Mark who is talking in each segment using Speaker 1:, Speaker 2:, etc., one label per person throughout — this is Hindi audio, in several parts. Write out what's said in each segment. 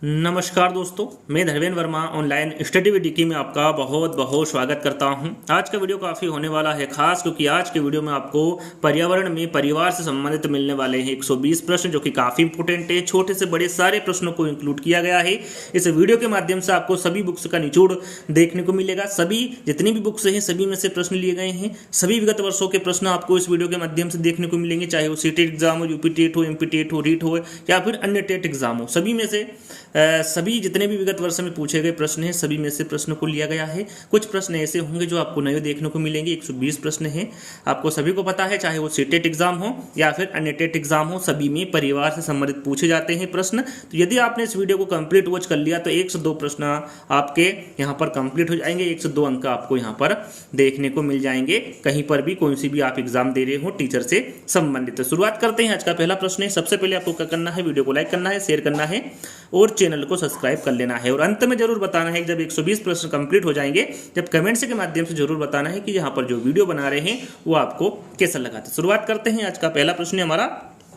Speaker 1: नमस्कार दोस्तों, मैं Dharmendra Verma online study with डिकी में आपका बहुत बहुत स्वागत करता हूं। आज का वीडियो काफ़ी होने वाला है खास, क्योंकि आज के वीडियो में आपको पर्यावरण में परिवार से संबंधित मिलने वाले हैं 120 प्रश्न, जो कि काफ़ी इंपोर्टेंट है। छोटे से बड़े सारे प्रश्नों को इंक्लूड किया गया है। इस वीडियो के माध्यम से आपको सभी बुक्स का निचोड़ देखने को मिलेगा। सभी जितनी भी बुक्स हैं सभी में से प्रश्न लिए गए हैं। सभी विगत वर्षों के प्रश्न आपको इस वीडियो के माध्यम से देखने को मिलेंगे, चाहे वो सीटेट एग्जाम हो, यूपी टेट हो, एमपी टेट हो, रीट हो या फिर अन्य टेट एग्जाम हो। सभी में से सभी जितने भी विगत वर्ष में पूछे गए प्रश्न हैं सभी में से प्रश्न को लिया गया है। कुछ प्रश्न ऐसे होंगे जो आपको नए देखने को मिलेंगे। 120 प्रश्न हैं, आपको सभी को पता है, चाहे वो सीटेट एग्जाम हो या फिर अन्य टेट एग्जाम हो, सभी में परिवार से संबंधित पूछे जाते हैं प्रश्न। तो यदि आपने इस वीडियो को कंप्लीट वॉच कर लिया तो 102 प्रश्न आपके यहाँ पर कंप्लीट हो जाएंगे। 102 अंक आपको यहाँ पर देखने को मिल जाएंगे, कहीं पर भी कोई सी भी आप एग्जाम दे रहे हो टीचर से संबंधित। तो शुरुआत करते हैं। आज का पहला प्रश्न है। सबसे पहले आपको क्या करना है, वीडियो को लाइक करना है, शेयर करना है और चैनल को सब्सक्राइब कर लेना है। और अंत में जरूर बताना है, जब 120 प्रश्न कंप्लीट हो जाएंगे, जब कमेंट्स के माध्यम से जरूर बताना है कि यहाँ पर जो वीडियो बना रहे हैं वो आपको कैसा लगा। तो शुरुआत करते हैं। आज का पहला प्रश्न है हमारा,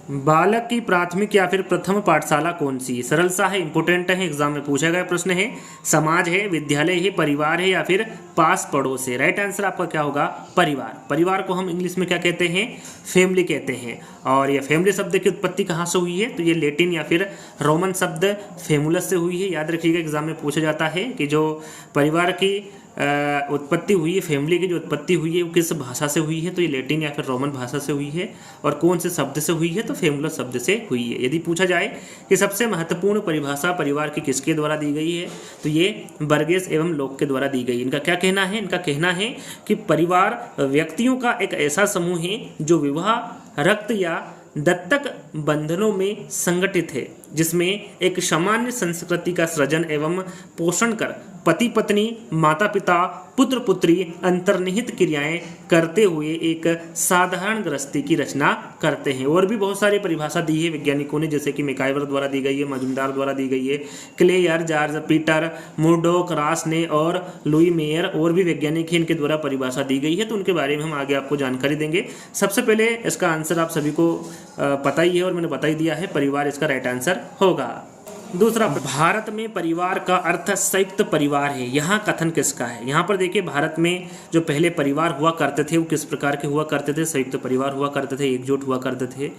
Speaker 1: बालक की प्राथमिक या फिर प्रथम पाठशाला कौन सी है? सरल सा है, इंपोर्टेंट है, एग्जाम में पूछा गया प्रश्न है। समाज है, विद्यालय है, परिवार है या फिर पास पड़ोस है? राइट आंसर आपका क्या होगा? परिवार। परिवार को हम इंग्लिश में क्या कहते हैं? फैमिली कहते हैं। और ये फैमिली शब्द की उत्पत्ति कहाँ से हुई है? तो ये लैटिन या फिर रोमन शब्द फेमुलस से हुई है। याद रखिएगा, एग्जाम में पूछा जाता है कि जो परिवार की उत्पत्ति हुई है, फैमिली की जो उत्पत्ति हुई है वो किस भाषा से हुई है? तो ये लैटिन या फिर रोमन भाषा से हुई है। और कौन से शब्द से हुई है? तो फेमुलस शब्द से हुई है। यदि पूछा जाए कि सबसे महत्वपूर्ण परिभाषा परिवार की किसके द्वारा दी गई है, तो ये बर्गेस एवं लोक के द्वारा दी गई। इनका क्या कहना है? इनका कहना है कि परिवार व्यक्तियों का एक ऐसा समूह है जो विवाह, रक्त या दत्तक बंधनों में संगठित है, जिसमें एक सामान्य संस्कृति का सृजन एवं पोषण कर पति पत्नी, माता पिता, पुत्र पुत्री अंतर्निहित क्रियाएं करते हुए एक साधारण गृहस्थी की रचना करते हैं। और भी बहुत सारी परिभाषा दी है वैज्ञानिकों ने, जैसे कि मैकाइवर द्वारा दी गई है, मजुमदार द्वारा दी गई है, क्लेयर, जॉर्ज पीटर, मुर्डॉक, रास ने और लुई मेयर और भी वैज्ञानिक हैं, इनके द्वारा परिभाषा दी गई है। तो उनके बारे में हम आगे आपको जानकारी देंगे। सबसे पहले इसका आंसर आप सभी को पता ही है और मैंने बता ही दिया है, परिवार इसका राइट आंसर होगा। दूसरा, भारत में परिवार का अर्थ संयुक्त परिवार है, यहाँ कथन किसका है? यहाँ पर देखिए, भारत में जो पहले परिवार हुआ करते थे वो किस प्रकार के हुआ करते थे? संयुक्त परिवार हुआ करते थे, एकजुट हुआ करते थे।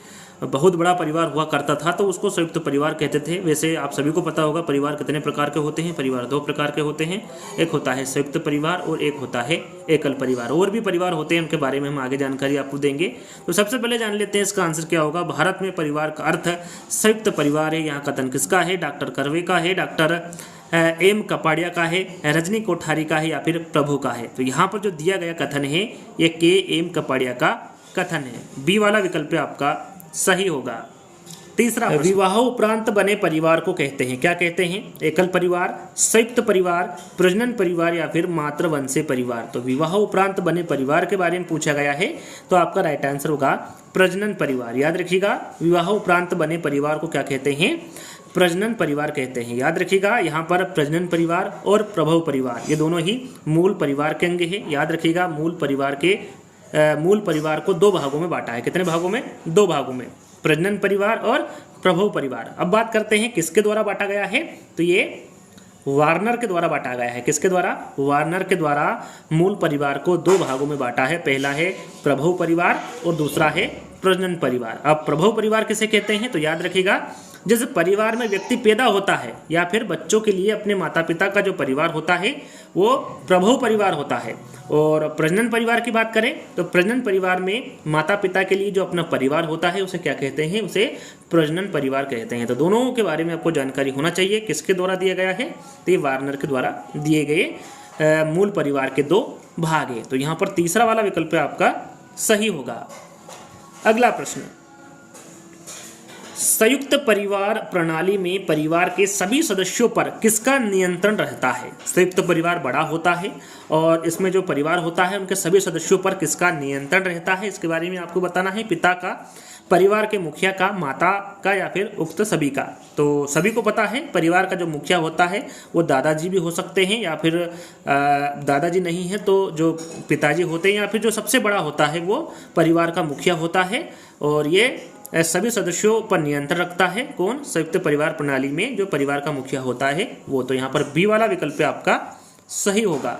Speaker 1: बहुत बड़ा परिवार हुआ करता था तो उसको संयुक्त परिवार कहते थे। वैसे आप सभी को पता होगा परिवार कितने प्रकार के होते हैं। परिवार दो प्रकार के होते हैं, एक होता है संयुक्त परिवार और एक होता है एकल परिवार। और भी परिवार होते हैं, उनके बारे में हम आगे जानकारी आपको देंगे। तो सबसे पहले जान लेते हैं इसका आंसर क्या होगा। भारत में परिवार का अर्थ संयुक्त परिवार है, यहाँ कथन किसका है? डॉक्टर कर्वे का है, डॉक्टर एम कपाड़िया का है, रजनी कोठारी का है या फिर प्रभु का है? तो यहाँ पर जो दिया गया कथन है ये के एम कपाड़िया का कथन है। बी वाला विकल्प आपका सही होगा। तीसरा, विवाह उपरांत बने परिवार को कहते हैं, क्या कहते हैं? एकल परिवार, संयुक्त परिवार, प्रजनन परिवार या फिर मातृवंशीय परिवार? तो विवाह उपरांत बने परिवार के बारे में पूछा गया है, तो आपका राइट आंसर होगा प्रजनन परिवार। याद रखिएगा, विवाह उपरांत बने परिवार को क्या कहते हैं? प्रजनन परिवार कहते हैं। याद रखिएगा, यहाँ पर प्रजनन परिवार और प्रभव परिवार ये दोनों ही मूल परिवार के अंग हैं। याद रखिएगा, मूल परिवार को दो भागों में बांटा है। कितने भागों में? दो भागों में, प्रजनन परिवार और प्रभव परिवार। अब बात करते हैं किसके द्वारा बांटा गया है, तो ये वार्नर के द्वारा बांटा गया है। किसके द्वारा? वार्नर के द्वारा मूल परिवार को दो भागों में बांटा है। पहला है प्रभव परिवार और दूसरा है प्रजनन परिवार। अब प्रभव परिवार किसे कहते हैं? तो याद रखिएगा, जिस परिवार में व्यक्ति पैदा होता है या फिर बच्चों के लिए अपने माता पिता का जो परिवार होता है वो प्रभव परिवार होता है। और प्रजनन परिवार की बात करें तो प्रजनन परिवार में माता पिता के लिए जो अपना परिवार होता है उसे क्या कहते हैं? उसे प्रजनन परिवार कहते हैं। तो दोनों के बारे में आपको जानकारी होना चाहिए। किसके द्वारा दिया गया है? तो ये वार्नर के द्वारा दिए गए मूल परिवार के दो भाग है। तो यहाँ पर तीसरा वाला विकल्प आपका सही होगा। अगला प्रश्न, संयुक्त परिवार प्रणाली में परिवार के सभी सदस्यों पर किसका नियंत्रण रहता है? संयुक्त परिवार बड़ा होता है और इसमें जो परिवार होता है उनके सभी सदस्यों पर किसका नियंत्रण रहता है? इसके बारे में आपको बताना है। पिता का, परिवार के मुखिया का, माता का या फिर उक्त सभी का? तो सभी को पता है परिवार का जो मुखिया होता है वो दादाजी भी हो सकते हैं या फिर दादाजी नहीं है तो जो पिताजी होते हैं या फिर जो सबसे बड़ा होता है वो परिवार का मुखिया होता है। और ये सभी सदस्यों पर नियंत्रण रखता है। कौन? संयुक्त परिवार प्रणाली में जो परिवार का मुखिया होता है वो। तो यहाँ पर बी वाला विकल्प आपका सही होगा।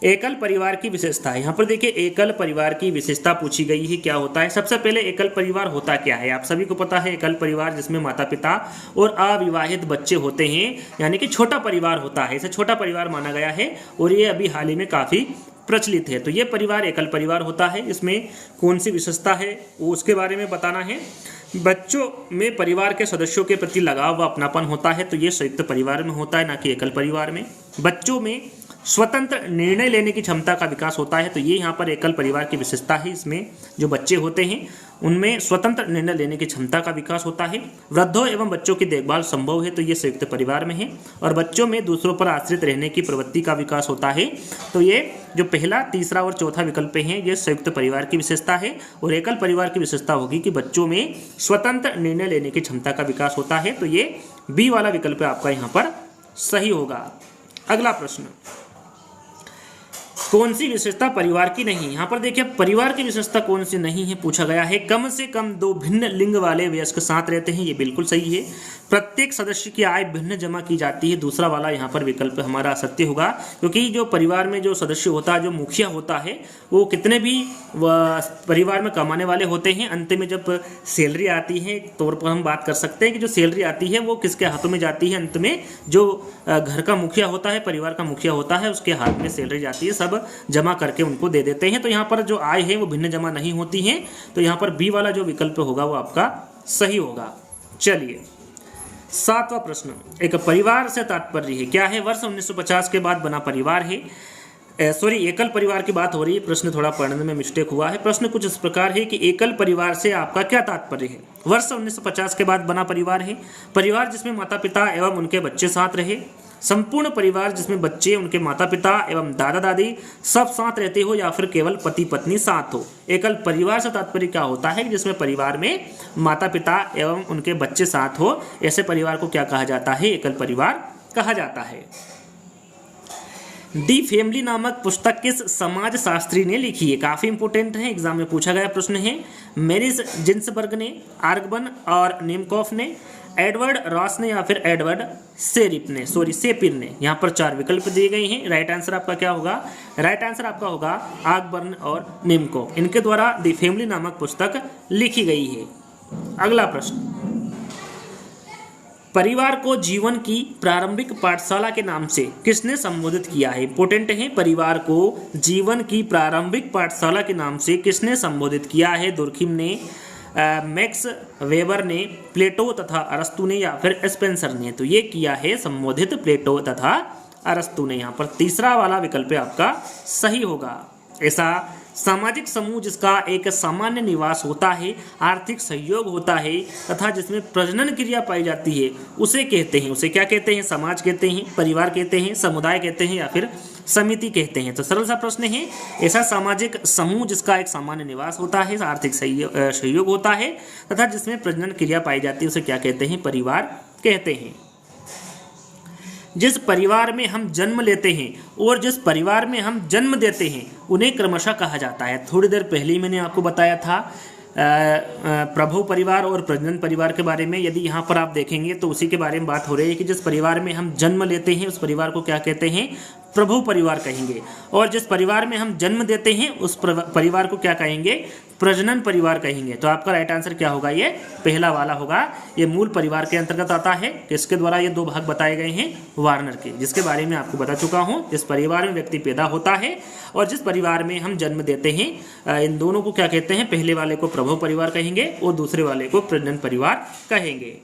Speaker 1: एकल परिवार की विशेषता है। यहाँ पर देखिए एकल परिवार की विशेषता पूछी गई है, क्या होता है। सबसे पहले एकल परिवार होता क्या है, आप सभी को पता है। एकल परिवार जिसमें माता पिता और अविवाहित बच्चे होते हैं, यानी कि छोटा परिवार होता है, इसे छोटा परिवार माना गया है और ये अभी हाल ही में काफ़ी प्रचलित है। तो ये परिवार एकल परिवार होता है। इसमें कौन सी विशेषता है वो उसके बारे में बताना है। बच्चों में परिवार के सदस्यों के प्रति लगाव व अपनापन होता है, तो ये संयुक्त परिवार में होता है, ना कि एकल परिवार में। बच्चों में स्वतंत्र निर्णय लेने की क्षमता का विकास होता है, तो ये यहाँ पर एकल परिवार की विशेषता है। इसमें जो बच्चे होते हैं उनमें स्वतंत्र निर्णय लेने की क्षमता का विकास होता है। वृद्धों एवं बच्चों की देखभाल संभव है, तो ये संयुक्त परिवार में है। और बच्चों में दूसरों पर आश्रित रहने की प्रवृत्ति का विकास होता है, तो ये जो पहला, तीसरा और चौथा विकल्प हैं ये संयुक्त परिवार की विशेषता है। और एकल परिवार की विशेषता होगी कि बच्चों में स्वतंत्र निर्णय लेने की क्षमता का विकास होता है, तो ये बी वाला विकल्प आपका यहाँ पर सही होगा। अगला प्रश्न, कौन सी विशेषता परिवार की नहीं। यहाँ पर देखिए परिवार की विशेषता कौन सी नहीं है पूछा गया है। कम से कम 2 भिन्न लिंग वाले वयस्क साथ रहते हैं, ये बिल्कुल सही है। प्रत्येक सदस्य की आय भिन्न जमा की जाती है, दूसरा वाला यहाँ पर विकल्प हमारा सत्य होगा, क्योंकि जो परिवार में जो सदस्य होता है, जो मुखिया होता है, वो कितने भी परिवार में कमाने वाले होते हैं, अंत में जब सैलरी आती है, तौर पर हम बात कर सकते हैं कि जो सैलरी आती है वो किसके हाथों में जाती है। अंत में जो घर का मुखिया होता है, परिवार का मुखिया होता है, उसके हाथ में सैलरी जाती है, सब जमा करके उनको दे देते हैं। तो यहाँ पर जो आय है वो भिन्न जमा नहीं होती है, तो यहाँ पर बी वाला जो विकल्प होगा वो आपका सही होगा। चलिए 7वां प्रश्न, एक परिवार से तात्पर्य है क्या है। वर्ष 1950 के बाद बना परिवार है, एकल परिवार की बात हो रही है। प्रश्न थोड़ा पढ़ने में मिस्टेक हुआ है। प्रश्न कुछ इस प्रकार है कि एकल परिवार से आपका क्या तात्पर्य है। वर्ष 1950 के बाद बना परिवार है, परिवार जिसमें माता पिता एवं उनके बच्चे साथ रहे। संपूर्ण परिवार जिसमें बच्चे, उनके माता पिता एवं दादा दादी सब साथ रहते हो, या फिर केवल पति पत्नी साथ हो। एकल परिवार से तात्पर्य क्या होता है, जिसमें परिवार में माता पिता एवं उनके बच्चे साथ हो, ऐसे परिवार को क्या कहा जाता है, एकल परिवार कहा जाता है। दी फैमिली नामक पुस्तक किस समाज शास्त्री ने लिखी है, काफी इंपोर्टेंट है, एग्जाम में पूछा गया प्रश्न है। मैरिज जिन्सबर्ग ने, आर्गबन और नेमकॉफ ने, एडवर्ड रॉस ने, या फिर एडवर्ड सेपिर ने। यहाँ पर 4 विकल्प दिए गए हैं। राइट आंसर आपका क्या होगा, राइट आंसर आपका होगा आर्गबर्न और नेमकॉफ, इनके द्वारा दी फैमिली नामक पुस्तक लिखी गई है। अगला प्रश्न, परिवार को जीवन की प्रारंभिक पाठशाला के नाम से किसने संबोधित किया है। इंपोर्टेंट है, परिवार को जीवन की प्रारंभिक पाठशाला के नाम से किसने संबोधित किया है। दुर्खिम ने, मैक्स वेबर ने, प्लेटो तथा अरस्तु ने, या फिर स्पेंसर ने। तो ये किया है संबोधित प्लेटो तथा अरस्तु ने। यहाँ पर तीसरा वाला विकल्प आपका सही होगा। ऐसा सामाजिक समूह जिसका एक सामान्य निवास होता है, आर्थिक सहयोग होता है तथा जिसमें प्रजनन क्रिया पाई जाती है, उसे कहते हैं, उसे क्या कहते हैं, समाज कहते हैं, परिवार कहते हैं, समुदाय कहते हैं, या फिर समिति कहते हैं। तो सरल सा प्रश्न है, ऐसा सामाजिक समूह जिसका एक सामान्य निवास होता है, आर्थिक सहयोग होता है तथा जिसमें प्रजनन क्रिया पाई जाती है, उसे क्या कहते हैं, परिवार कहते हैं। जिस परिवार में हम जन्म लेते हैं और जिस परिवार में हम जन्म देते हैं उन्हें क्रमशः कहा जाता है। थोड़ी देर पहले ही मैंने आपको बताया था प्रभु परिवार और प्रजनन परिवार के बारे में। यदि यहाँ पर आप देखेंगे तो उसी के बारे में बात हो रही है कि जिस परिवार में हम जन्म लेते हैं उस परिवार को क्या कहते हैं, प्रभु परिवार कहेंगे, और जिस परिवार में हम जन्म देते हैं उस परिवार को क्या कहेंगे, प्रजनन परिवार कहेंगे। तो आपका राइट आंसर क्या होगा, ये पहला वाला होगा। ये मूल परिवार के अंतर्गत आता है। किसके द्वारा ये 2 भाग बताए गए हैं, वार्नर के, जिसके बारे में आपको बता चुका हूँ। जिस परिवार में व्यक्ति पैदा होता है और जिस परिवार में हम जन्म देते हैं, इन दोनों को क्या कहते हैं, पहले वाले को प्रभु परिवार कहेंगे और दूसरे वाले को प्रजनन परिवार कहेंगे।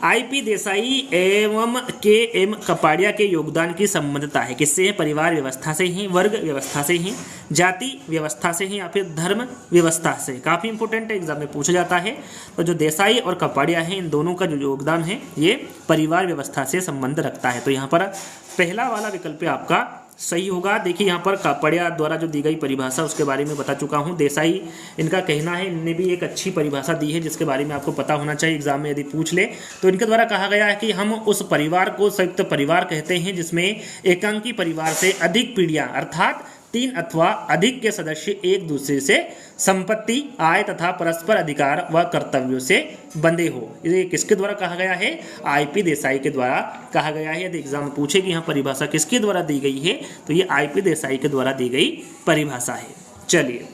Speaker 1: IP देसाई एवं KM कपाड़िया के योगदान की संबद्धता है किससे है, परिवार व्यवस्था से हैं, वर्ग व्यवस्था से हैं, जाति व्यवस्था से हैं, या फिर धर्म व्यवस्था से। काफ़ी इंपॉर्टेंट है, एग्जाम में पूछा जाता है। तो जो देसाई और कपाड़िया हैं, इन दोनों का जो योगदान है ये परिवार व्यवस्था से संबंध रखता है। तो यहाँ पर पहला वाला विकल्प आपका सही होगा। देखिए यहाँ पर कापड़िया द्वारा जो दी गई परिभाषा उसके बारे में बता चुका हूँ। देसाई इनका कहना है, इनने भी एक अच्छी परिभाषा दी है जिसके बारे में आपको पता होना चाहिए, एग्जाम में यदि पूछ ले तो। इनके द्वारा कहा गया है कि हम उस परिवार को संयुक्त परिवार कहते हैं जिसमें एकांकी परिवार से अधिक पीढ़ियाँ अर्थात तीन अथवा अधिक के सदस्य एक दूसरे से संपत्ति, आय तथा परस्पर अधिकार व कर्तव्यों से बंधे हो। ये किसके द्वारा कहा गया है? आईपी देसाई के द्वारा कहा गया है। यदि एग्जाम में पूछे कि यहाँ परिभाषा किसके द्वारा दी गई है तो ये आईपी देसाई के द्वारा दी गई परिभाषा है। चलिए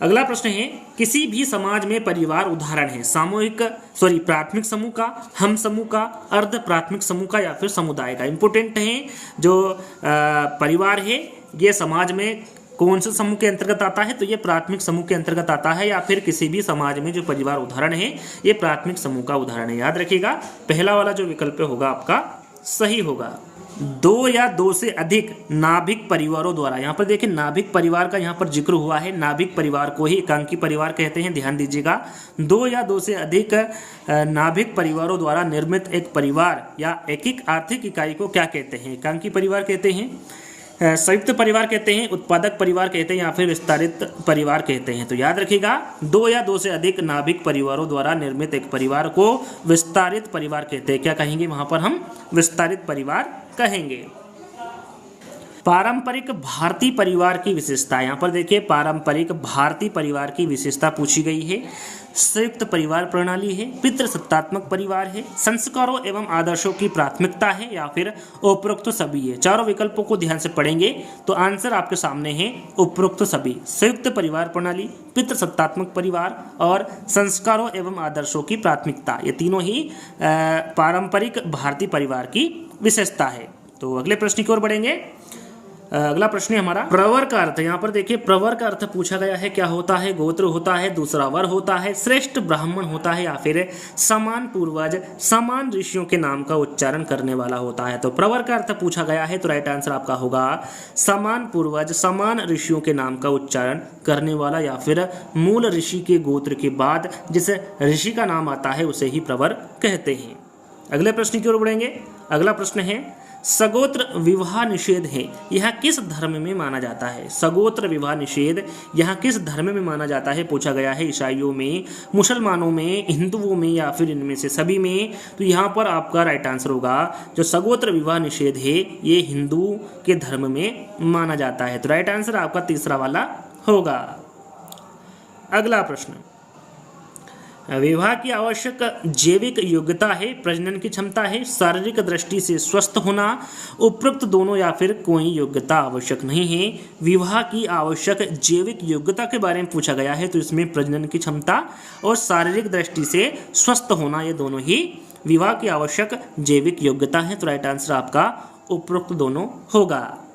Speaker 1: अगला प्रश्न है, किसी भी समाज में परिवार उदाहरण है प्राथमिक समूह का, हम समूह का, अर्ध प्राथमिक समूह का या फिर समुदाय का। इंपोर्टेंट है जो परिवार है ये समाज में कौन से समूह के अंतर्गत आता है? तो ये प्राथमिक समूह के अंतर्गत आता है, या फिर किसी भी समाज में जो परिवार उदाहरण है ये प्राथमिक समूह का उदाहरण है। याद रखिएगा पहला वाला जो विकल्प होगा आपका सही होगा। दो या दो से अधिक नाभिक परिवारों द्वारा, यहाँ पर देखिए नाभिक परिवार का यहाँ पर जिक्र हुआ है। नाभिक परिवार को ही एकांकी परिवार कहते हैं, ध्यान दीजिएगा। दो या दो से अधिक नाभिक परिवारों द्वारा निर्मित एक परिवार या एक आर्थिक इकाई को क्या कहते हैं? एकांकी परिवार कहते हैं, संयुक्त परिवार कहते हैं, उत्पादक परिवार कहते हैं या फिर विस्तारित परिवार कहते हैं। तो याद रखिएगा दो या दो से अधिक नाभिक परिवारों द्वारा निर्मित एक परिवार को विस्तारित परिवार कहते हैं। क्या कहेंगे वहां पर? हम विस्तारित परिवार कहेंगे। पारंपरिक भारतीय परिवार की विशेषता, यहाँ पर देखिए पारंपरिक भारतीय परिवार की विशेषता पूछी गई है। संयुक्त परिवार प्रणाली है, पितृसत्तात्मक परिवार है, संस्कारों एवं आदर्शों की प्राथमिकता है या फिर उपरोक्त सभी है। चारों विकल्पों को ध्यान से पढ़ेंगे तो आंसर आपके सामने है उपरोक्त सभी। संयुक्त परिवार प्रणाली, पितृसत्तात्मक परिवार और संस्कारों एवं आदर्शों की प्राथमिकता, ये तीनों ही पारंपरिक भारतीय परिवार की विशेषता है। तो अगले प्रश्न की ओर बढ़ेंगे। अगला प्रश्न है हमारा प्रवर का अर्थ। यहाँ पर देखिए प्रवर का अर्थ पूछा गया है, क्या होता है? गोत्र होता है, दूसरा वर होता है, श्रेष्ठ ब्राह्मण होता है या फिर समान पूर्वज समान ऋषियों के नाम का उच्चारण करने वाला होता है। तो प्रवर का अर्थ पूछा गया है तो राइट आंसर आपका होगा समान पूर्वज समान ऋषियों के नाम का उच्चारण करने वाला या फिर मूल ऋषि के गोत्र के बाद जिस ऋषि का नाम आता है उसे ही प्रवर कहते हैं। अगले प्रश्न की ओर बढ़ेंगे। अगला प्रश्न है सगोत्र विवाह निषेध है यह किस धर्म में माना जाता है? सगोत्र विवाह निषेध यह किस धर्म में माना जाता है पूछा गया है। ईसाइयों में, मुसलमानों में, हिंदुओं में या फिर इनमें से सभी में? तो यहाँ पर आपका राइट आंसर होगा जो सगोत्र विवाह निषेध है ये हिंदू के धर्म में माना जाता है। तो राइट आंसर आपका तीसरा वाला होगा। अगला प्रश्न, विवाह की आवश्यक जैविक योग्यता है, प्रजनन की क्षमता है, शारीरिक दृष्टि से स्वस्थ होना, उपरोक्त दोनों या फिर कोई योग्यता आवश्यक नहीं है। विवाह की आवश्यक जैविक योग्यता के बारे में पूछा गया है तो इसमें प्रजनन की क्षमता और शारीरिक दृष्टि से स्वस्थ होना ये दोनों ही विवाह की आवश्यक जैविक योग्यता है। तो राइट आंसर आपका उपरोक्त दोनों होगा।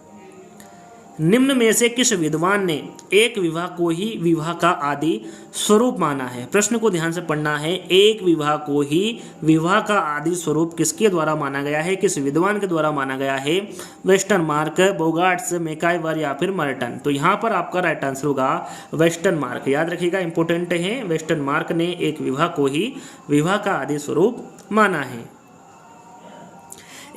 Speaker 1: निम्न में से किस विद्वान ने एक विवाह को ही विवाह का आदि स्वरूप माना है? प्रश्न को ध्यान से पढ़ना है। एक विवाह को ही विवाह का आदि स्वरूप किसके द्वारा माना गया है, किस विद्वान के द्वारा माना गया है? वेस्टरमार्क, बोगार्ट्स, मैकाइवर या फिर मर्टन? तो यहाँ पर आपका राइट आंसर होगा वेस्टरमार्क। याद रखिएगा इंपोर्टेंट है, वेस्टरमार्क ने एक विवाह को ही विवाह का आदि स्वरूप माना है।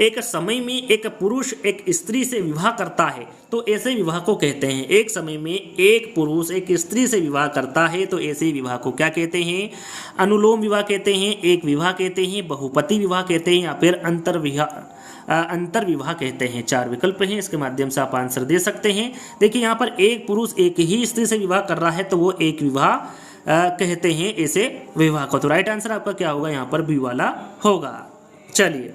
Speaker 1: एक समय में एक पुरुष एक स्त्री से विवाह करता है तो ऐसे विवाह को कहते हैं। एक समय में एक पुरुष एक स्त्री से विवाह करता है तो ऐसे विवाह को क्या कहते हैं? अनुलोम विवाह कहते हैं, एक विवाह कहते हैं, बहुपति विवाह कहते हैं या फिर अंतर विवाह कहते हैं। चार विकल्प हैं, इसके माध्यम से आप आंसर दे सकते हैं। देखिए यहाँ पर एक पुरुष एक ही स्त्री से विवाह कर रहा है तो वो एक विवाह कहते हैं ऐसे विवाह को। तो राइट आंसर आपका क्या होगा? यहाँ पर बी वाला होगा। चलिए,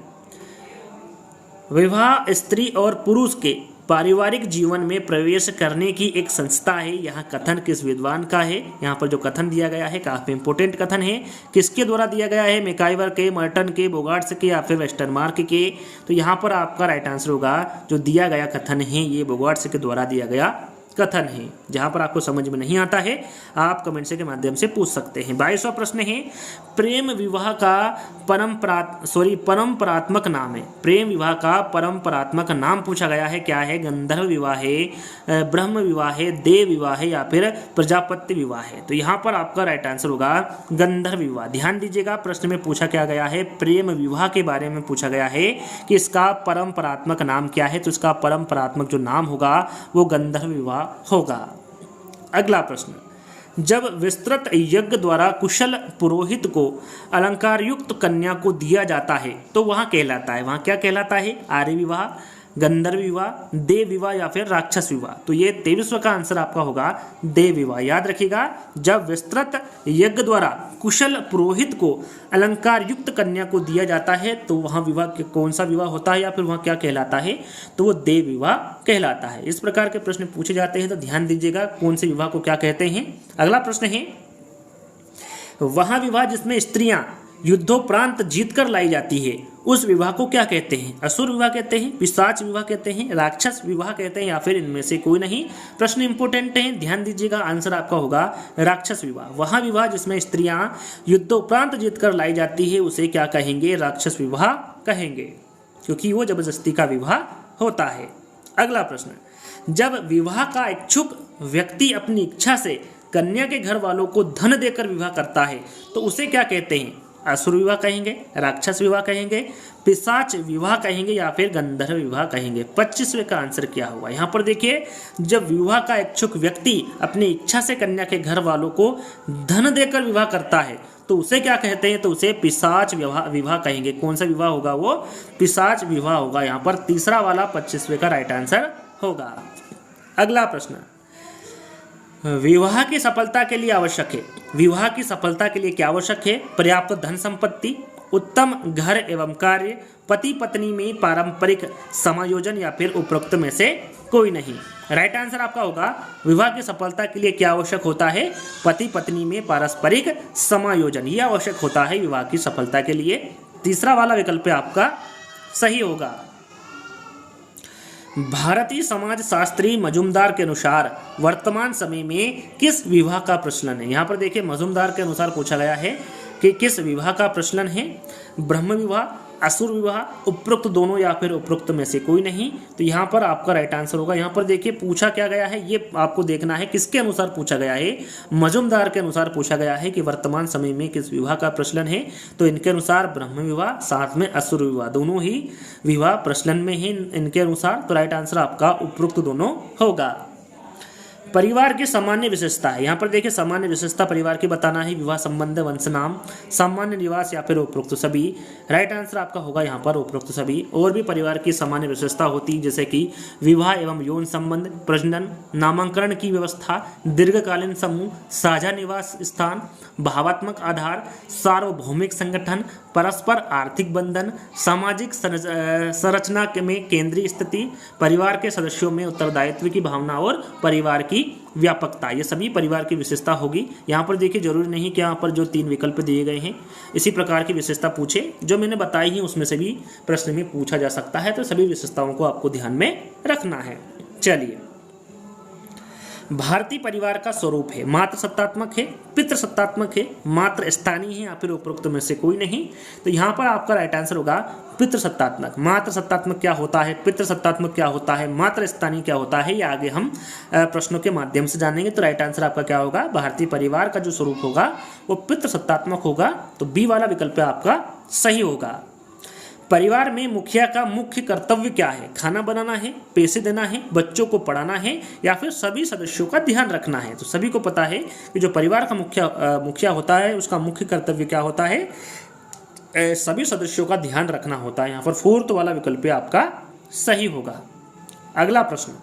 Speaker 1: विवाह स्त्री और पुरुष के पारिवारिक जीवन में प्रवेश करने की एक संस्था है। यहाँ कथन किस विद्वान का है? यहाँ पर जो कथन दिया गया है काफी इंपोर्टेंट कथन है। किसके द्वारा दिया गया है? मैकाइवर के, मर्टन के, बोगार्ट्स के या फिर वेस्टरमार्क के? तो यहाँ पर आपका राइट आंसर होगा जो दिया गया कथन है ये बोगार्ट्स के द्वारा दिया गया कथन है। जहां पर आपको समझ में नहीं आता है आप कमेंट के माध्यम से पूछ सकते हैं। 22वां प्रश्न है प्रेम विवाह का परंपरात्मक नाम है। प्रेम विवाह का परंपरात्मक नाम पूछा गया है, क्या है? गंधर्व विवाह है, ब्रह्म विवाह है, देव विवाह है या फिर प्रजापत्य विवाह है? तो यहाँ पर आपका राइट आंसर होगा गंधर्व विवाह। ध्यान दीजिएगा प्रश्न में पूछा क्या गया है? प्रेम विवाह के बारे में पूछा गया है कि इसका परंपरात्मक नाम क्या है। तो इसका परंपरात्मक जो नाम होगा वो गंधर्व विवाह होगा। अगला प्रश्न, जब विस्तृत यज्ञ द्वारा कुशल पुरोहित को अलंकार युक्त कन्या को दिया जाता है तो वहां कहलाता है, वहां क्या कहलाता है? आर्य विवाह, गंधर्व विवाह, देव विवाह या फिर राक्षस विवाह। तो ये 23वें का आंसर आपका होगा देव विवाह। याद रखिएगा, जब विस्तृत यज्ञ द्वारा कुशल पुरोहित को अलंकार युक्त कन्या को दिया जाता है तो वहाँ विवाह कौन सा विवाह होता है या फिर वहाँ क्या कहलाता है, तो वो देव विवाह कहलाता है। इस प्रकार के प्रश्न पूछे जाते हैं तो ध्यान दीजिएगा कौन से विवाह को क्या कहते हैं। अगला प्रश्न है, वह विवाह जिसमें स्त्रियां युद्धोपरांत जीतकर लाई जाती है उस विवाह को क्या कहते हैं? असुर विवाह कहते हैं, पिशाच विवाह कहते हैं, राक्षस विवाह कहते हैं या फिर इनमें से कोई नहीं। प्रश्न इंपोर्टेंट है, ध्यान दीजिएगा, आंसर आपका होगा राक्षस विवाह। वह विवाह जिसमें स्त्रियां युद्धोपरांत जीतकर लाई जाती है उसे क्या कहेंगे? राक्षस विवाह कहेंगे, क्योंकि वो जबरदस्ती का विवाह होता है। अगला प्रश्न, जब विवाह का इच्छुक व्यक्ति अपनी इच्छा से कन्या के घर वालों को धन देकर विवाह करता है तो उसे क्या कहते हैं? असुर विवाह कहेंगे, राक्षस विवाह कहेंगे, पिशाच विवाह कहेंगे या फिर गंधर्व विवाह कहेंगे। 25वें का आंसर क्या होगा? यहाँ पर देखिए, जब विवाह का इच्छुक व्यक्ति अपनी इच्छा से कन्या के घर वालों को धन देकर विवाह करता है तो उसे क्या कहते हैं? तो उसे पिशाच विवाह कहेंगे। कौन सा विवाह होगा? वो पिशाच विवाह होगा। यहाँ पर तीसरा वाला 25वें का राइट आंसर होगा। अगला प्रश्न, विवाह की सफलता के लिए आवश्यक है, विवाह की सफलता के लिए क्या आवश्यक है? पर्याप्त धन संपत्ति, उत्तम घर एवं कार्य, पति पत्नी में पारंपरिक समायोजन या फिर उपरोक्त में से कोई नहीं। राइट आंसर आपका होगा, विवाह की सफलता के लिए क्या आवश्यक होता है? पति पत्नी में पारस्परिक समायोजन, ये आवश्यक होता है विवाह की सफलता के लिए। तीसरा वाला विकल्प आपका सही होगा। भारतीय समाज शास्त्री मजुमदार के अनुसार वर्तमान समय में किस विवाह का प्रचलन है? यहाँ पर देखिए, मजुमदार के अनुसार पूछा गया है कि किस विवाह का प्रचलन है? ब्रह्म विवाह, असुर विवाह, उपरोक्त दोनों या फिर उपरोक्त में से कोई नहीं। तो यहाँ पर आपका राइट आंसर होगा। यहाँ पर देखिए पूछा क्या गया है, ये आपको देखना है किसके अनुसार पूछा गया है। मजुमदार के अनुसार पूछा गया है कि वर्तमान समय में किस विवाह का प्रचलन है, तो इनके अनुसार ब्रह्म विवाह साथ में असुर विवाह दोनों ही विवाह प्रचलन में है इनके अनुसार। तो राइट आंसर आपका उपरोक्त दोनों होगा। परिवार की सामान्य विशेषता है, यहाँ पर देखिए सामान्य विशेषता परिवार की बताना है। विवाह संबंध, वंश नाम, सामान्य निवास या फिर उपरोक्त सभी। राइट आंसर आपका होगा यहाँ पर उपरोक्त सभी। और भी परिवार की सामान्य विशेषता होती है जैसे कि विवाह एवं यौन संबंध, प्रजनन, नामांकरण की व्यवस्था, दीर्घकालीन समूह, साझा निवास स्थान, भावात्मक आधार, सार्वभौमिक संगठन, परस्पर आर्थिक बंधन, सामाजिक संरचना में केंद्रीय स्थिति, परिवार के सदस्यों में उत्तरदायित्व की भावना और परिवार की व्यापकता, ये सभी परिवार की विशेषता होगी। यहाँ पर देखिए जरूरी नहीं कि यहाँ पर जो 3 विकल्प दिए गए हैं इसी प्रकार की विशेषता पूछे, जो मैंने बताई है उसमें से भी प्रश्न में पूछा जा सकता है। तो सभी विशेषताओं को आपको ध्यान में रखना है। चलिए, भारतीय परिवार का स्वरूप है मात्र सत्तात्मक है, पितृ सत्तात्मक है, मात्र स्थानीय है या फिर उपरोक्त में से कोई नहीं। तो यहाँ पर आपका राइट आंसर होगा पितृ सत्तात्मक। मात्र सत्तात्मक क्या होता है, पितृ सत्तात्मक क्या होता है, मात्र स्थानीय क्या होता है, ये आगे हम प्रश्नों के माध्यम से जानेंगे। तो राइट आंसर आपका क्या होगा? भारतीय परिवार का जो स्वरूप होगा वो पितृ सत्तात्मक होगा। तो बी वाला विकल्प आपका सही होगा। परिवार में मुखिया का मुख्य कर्तव्य क्या है? खाना बनाना है, पैसे देना है, बच्चों को पढ़ाना है या फिर सभी सदस्यों का ध्यान रखना है? तो सभी को पता है कि जो परिवार का मुखिया होता है उसका मुख्य कर्तव्य क्या होता है? सभी सदस्यों का ध्यान रखना होता है। यहाँ पर 4th वाला विकल्प आपका सही होगा। अगला प्रश्न,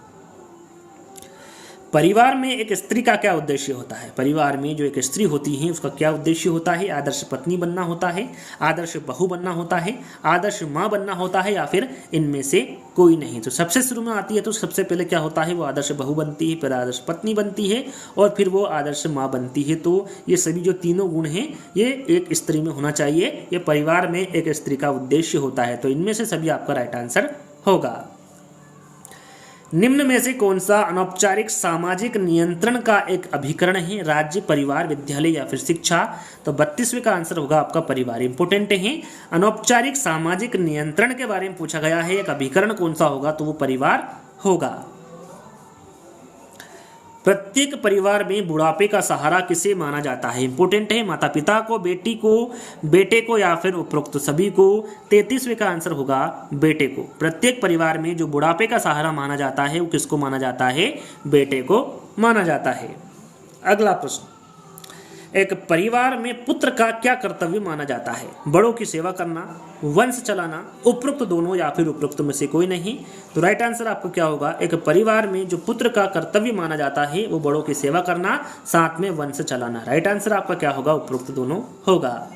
Speaker 1: परिवार में एक स्त्री का क्या उद्देश्य होता है? परिवार में जो एक स्त्री होती है उसका क्या उद्देश्य होता है? आदर्श पत्नी बनना होता है, आदर्श बहू बनना होता है, आदर्श माँ बनना होता है या फिर इनमें से कोई नहीं। तो सबसे शुरू में आती है तो सबसे पहले क्या होता है? वो आदर्श बहू बनती है, फिर आदर्श पत्नी बनती है और फिर वो आदर्श माँ बनती है। तो ये सभी जो तीनों गुण हैं ये एक स्त्री में होना चाहिए। ये परिवार में एक स्त्री का उद्देश्य होता है। तो इनमें से सभी आपका राइट आंसर होगा। निम्न में से कौन सा अनौपचारिक सामाजिक नियंत्रण का एक अभिकरण है? राज्य, परिवार, विद्यालय या फिर शिक्षा? तो 32वें का आंसर होगा आपका परिवार। इंपोर्टेंट है, अनौपचारिक सामाजिक नियंत्रण के बारे में पूछा गया है। एक अभिकरण कौन सा होगा? तो वो परिवार होगा। प्रत्येक परिवार में बुढ़ापे का सहारा किसे माना जाता है? इंपोर्टेंट है, माता पिता को, बेटी को, बेटे को या फिर उपरोक्त सभी को? 33वें का आंसर होगा बेटे को। प्रत्येक परिवार में जो बुढ़ापे का सहारा माना जाता है वो किसको माना जाता है? बेटे को माना जाता है। अगला प्रश्न, एक परिवार में पुत्र का क्या कर्तव्य माना जाता है? बड़ों की सेवा करना, वंश चलाना, उपरोक्त दोनों या फिर उपरोक्त में से कोई नहीं। तो राइट आंसर आपका क्या होगा? एक परिवार में जो पुत्र का कर्तव्य माना जाता है वो बड़ों की सेवा करना, साथ में वंश चलाना। राइट आंसर आपका क्या होगा? उपरोक्त दोनों होगा।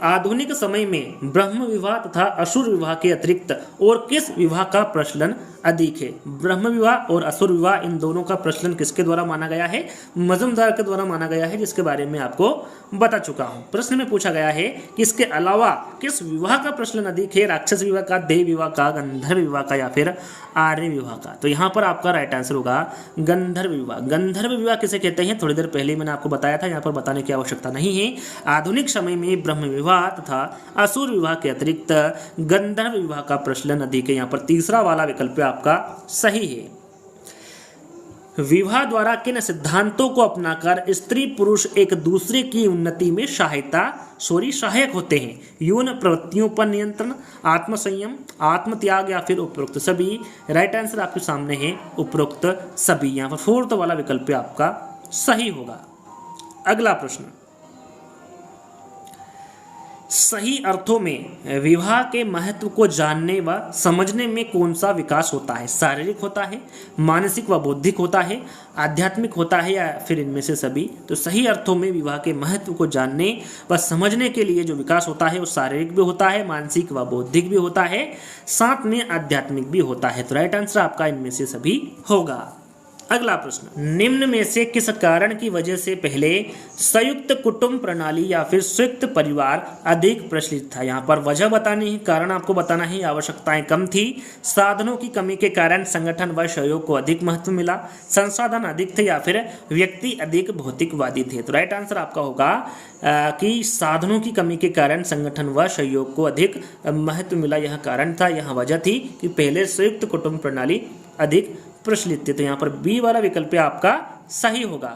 Speaker 1: आधुनिक समय में ब्रह्म विवाह तथा असुर विवाह के अतिरिक्त और किस विवाह का प्रचलन अधिक है? ब्रह्म विवाह और असुर विवाह, इन दोनों का प्रचलन किसके द्वारा माना गया है? मजूमदार के द्वारा माना गया है, जिसके बारे में आपको बता चुका हूं। प्रश्न में पूछा गया है कि इसके अलावा किस विवाह का प्रचलन अधिक है? राक्षस विवाह का, देव विवाह का, गंधर्व विवाह का या फिर आर्य विवाह का? तो यहाँ पर आपका राइट आंसर होगा गंधर्व विवाह। गंधर्व विवाह किसे कहते हैं? थोड़ी देर पहले मैंने आपको बताया था, यहाँ पर बताने की आवश्यकता नहीं है। आधुनिक समय में ब्रह्म विवाह तथा असुर विवाह के अतिरिक्त गंधर्व विवाह का प्रचलन अधिक है। यहाँ पर तीसरा वाला विकल्प आपका सही है। विवाह द्वारा किन सिद्धांतों को अपनाकर स्त्री पुरुष एक दूसरे की उन्नति में सहायक होते हैं? यौन प्रवृत्तियों पर नियंत्रण, आत्मसंयम, आत्मत्याग या फिर उपरोक्त सभी? राइट आंसर आपके सामने है उपरोक्त सभी। यहाँ पर फोर्थ वाला विकल्प आपका सही होगा। अगला प्रश्न, सही अर्थों में विवाह के महत्व को जानने व समझने में कौन सा विकास होता है? शारीरिक होता है, मानसिक व बौद्धिक होता है, आध्यात्मिक होता है या फिर इनमें से सभी? तो सही अर्थों में विवाह के महत्व को जानने व समझने के लिए जो विकास होता है वो शारीरिक भी होता है, मानसिक व बौद्धिक भी होता है, साथ में आध्यात्मिक भी होता है। तो राइट आंसर आपका इनमें से सभी होगा। अगला प्रश्न, निम्न में से किस कारण की वजह से पहले संयुक्त कुटुंब प्रणाली या फिर संयुक्त परिवार अधिक प्रचलित था? यहाँ पर वजह बतानी है, कारण आपको बताना है, आवश्यकताएं कम थी, साधनों की कमी के कारण संगठन व सहयोग को अधिक महत्व मिला, संसाधन अधिक थे या फिर व्यक्ति अधिक भौतिकवादी थे? तो राइट आंसर आपका होगा कि साधनों की कमी के कारण संगठन व सहयोग को अधिक महत्व मिला, यह कारण था, यह वजह थी कि पहले संयुक्त कुटुंब प्रणाली अधिक प्रचलित थे। तो यहाँ पर बी वाला विकल्प आपका सही होगा।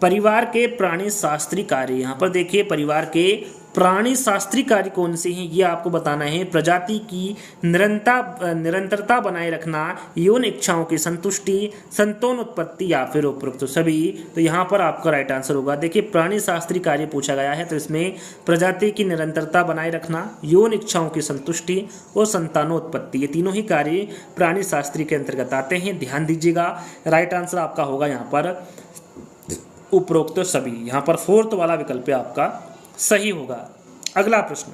Speaker 1: परिवार के प्राणी शास्त्री कार्य, यहाँ पर देखिए परिवार के प्राणी शास्त्री कार्य कौन से हैं ये आपको बताना है। प्रजाति की निरंतरता बनाए रखना, यौन इच्छाओं की संतुष्टि, संतानोत्पत्ति या फिर उपरोक्त सभी? तो यहाँ पर आपका राइट आंसर होगा, देखिए प्राणी शास्त्री कार्य पूछा गया है तो इसमें प्रजाति की निरंतरता बनाए रखना, यौन इच्छाओं की संतुष्टि और संतानोत्पत्ति, ये तीनों ही कार्य प्राणी शास्त्री के अंतर्गत आते हैं। ध्यान दीजिएगा, राइट आंसर आपका होगा यहाँ पर उपरोक्त सभी। यहाँ पर फोर्थ वाला विकल्प आपका सही होगा। अगला प्रश्न,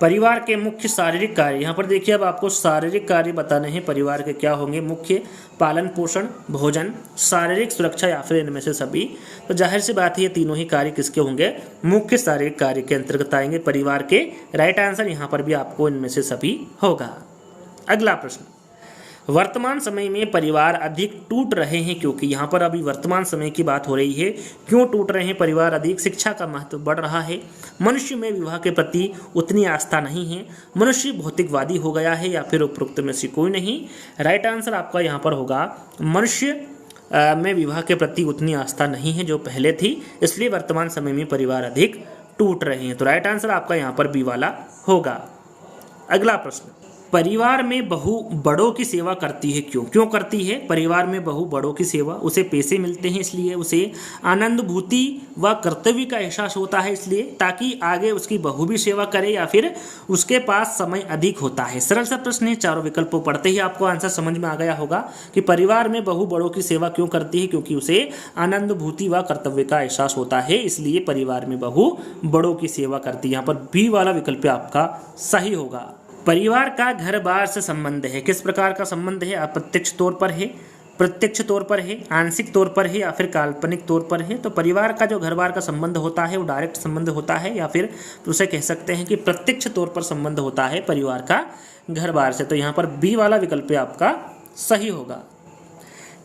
Speaker 1: परिवार के मुख्य शारीरिक कार्य, यहाँ पर देखिए अब आपको शारीरिक कार्य बताने हैं परिवार के क्या होंगे? मुख्य पालन पोषण, भोजन, शारीरिक सुरक्षा या फिर इनमें से सभी? तो जाहिर सी बात है ये तीनों ही कार्य किसके होंगे? मुख्य शारीरिक कार्य के अंतर्गत आएंगे परिवार के। राइट आंसर यहाँ पर भी आपको इनमें से सभी होगा। अगला प्रश्न, वर्तमान समय में परिवार अधिक टूट रहे हैं क्योंकि? यहाँ पर अभी वर्तमान समय की बात हो रही है, क्यों टूट रहे हैं परिवार अधिक? शिक्षा का महत्व बढ़ रहा है, मनुष्य में विवाह के प्रति उतनी आस्था नहीं है, मनुष्य भौतिकवादी हो गया है या फिर उपरोक्त में से कोई नहीं? राइट आंसर आपका यहाँ पर होगा मनुष्य में विवाह के प्रति उतनी आस्था नहीं है जो पहले थी, इसलिए वर्तमान समय में परिवार अधिक टूट रहे हैं। तो राइट आंसर आपका यहाँ पर बी वाला होगा। अगला प्रश्न, परिवार में बहू बड़ों की सेवा करती है क्यों करती है? परिवार में बहू बड़ों की सेवा, उसे पैसे मिलते हैं इसलिए, उसे आनंदभूति व कर्तव्य का एहसास होता है इसलिए, ताकि आगे उसकी बहू भी सेवा करे, या फिर उसके पास समय अधिक होता है? सरल सा प्रश्न है, चारों विकल्पों पढ़ते ही आपको आंसर समझ में आ गया होगा कि परिवार में बहू बड़ों की सेवा क्यों करती है? क्योंकि उसे आनंदभूति व कर्तव्य का एहसास होता है, इसलिए परिवार में बहू बड़ों की सेवा करती है। यहाँ पर बी वाला विकल्प आपका सही होगा। परिवार का घर बार से संबंध है, किस प्रकार का संबंध है? अप्रत्यक्ष तौर पर है, प्रत्यक्ष तौर पर है, आंशिक तौर पर है या फिर काल्पनिक तौर पर है? तो परिवार का जो घर बार का संबंध होता है वो डायरेक्ट संबंध होता है, या फिर उसे कह सकते हैं कि प्रत्यक्ष तौर पर संबंध होता है परिवार का घर बार से। तो यहाँ पर बी वाला विकल्प आपका सही होगा।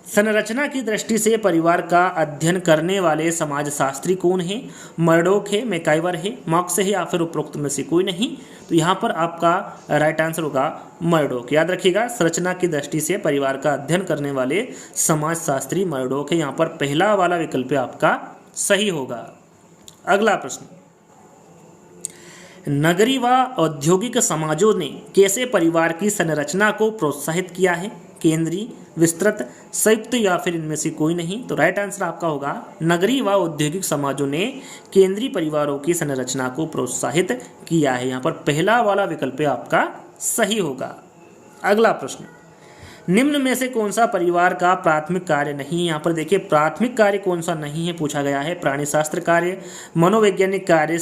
Speaker 1: संरचना की दृष्टि से परिवार का अध्ययन करने वाले समाजशास्त्री कौन है? मर्डोक है, मैकाइवर है, मार्क्स है या फिर उपरोक्त में से कोई नहीं? तो यहाँ पर आपका राइट आंसर होगा मर्डोक। याद रखिएगा, संरचना की दृष्टि से परिवार का अध्ययन करने वाले समाजशास्त्री मर्डोक है। यहाँ पर पहला वाला विकल्प आपका सही होगा। अगला प्रश्न, नगरीय व औद्योगिक समाजों ने कैसे परिवार की संरचना को प्रोत्साहित किया है? केंद्रीय, विस्तृत, संयुक्त या फिर इनमें से कोई नहीं। तो राइट आंसर आपका होगा नगरीय व औद्योगिक समाजों ने केंद्रीय परिवारों की संरचना को प्रोत्साहित किया है। यहाँ पर पहला वाला विकल्प आपका सही होगा। अगला प्रश्न, निम्न में से कौन सा परिवार का प्राथमिक कार्य नहीं है? यहाँ पर देखिए प्राथमिक कार्य कौन सा नहीं है पूछा गया है। प्राणी शास्त्र कार्य, मनोवैज्ञानिक कार्य,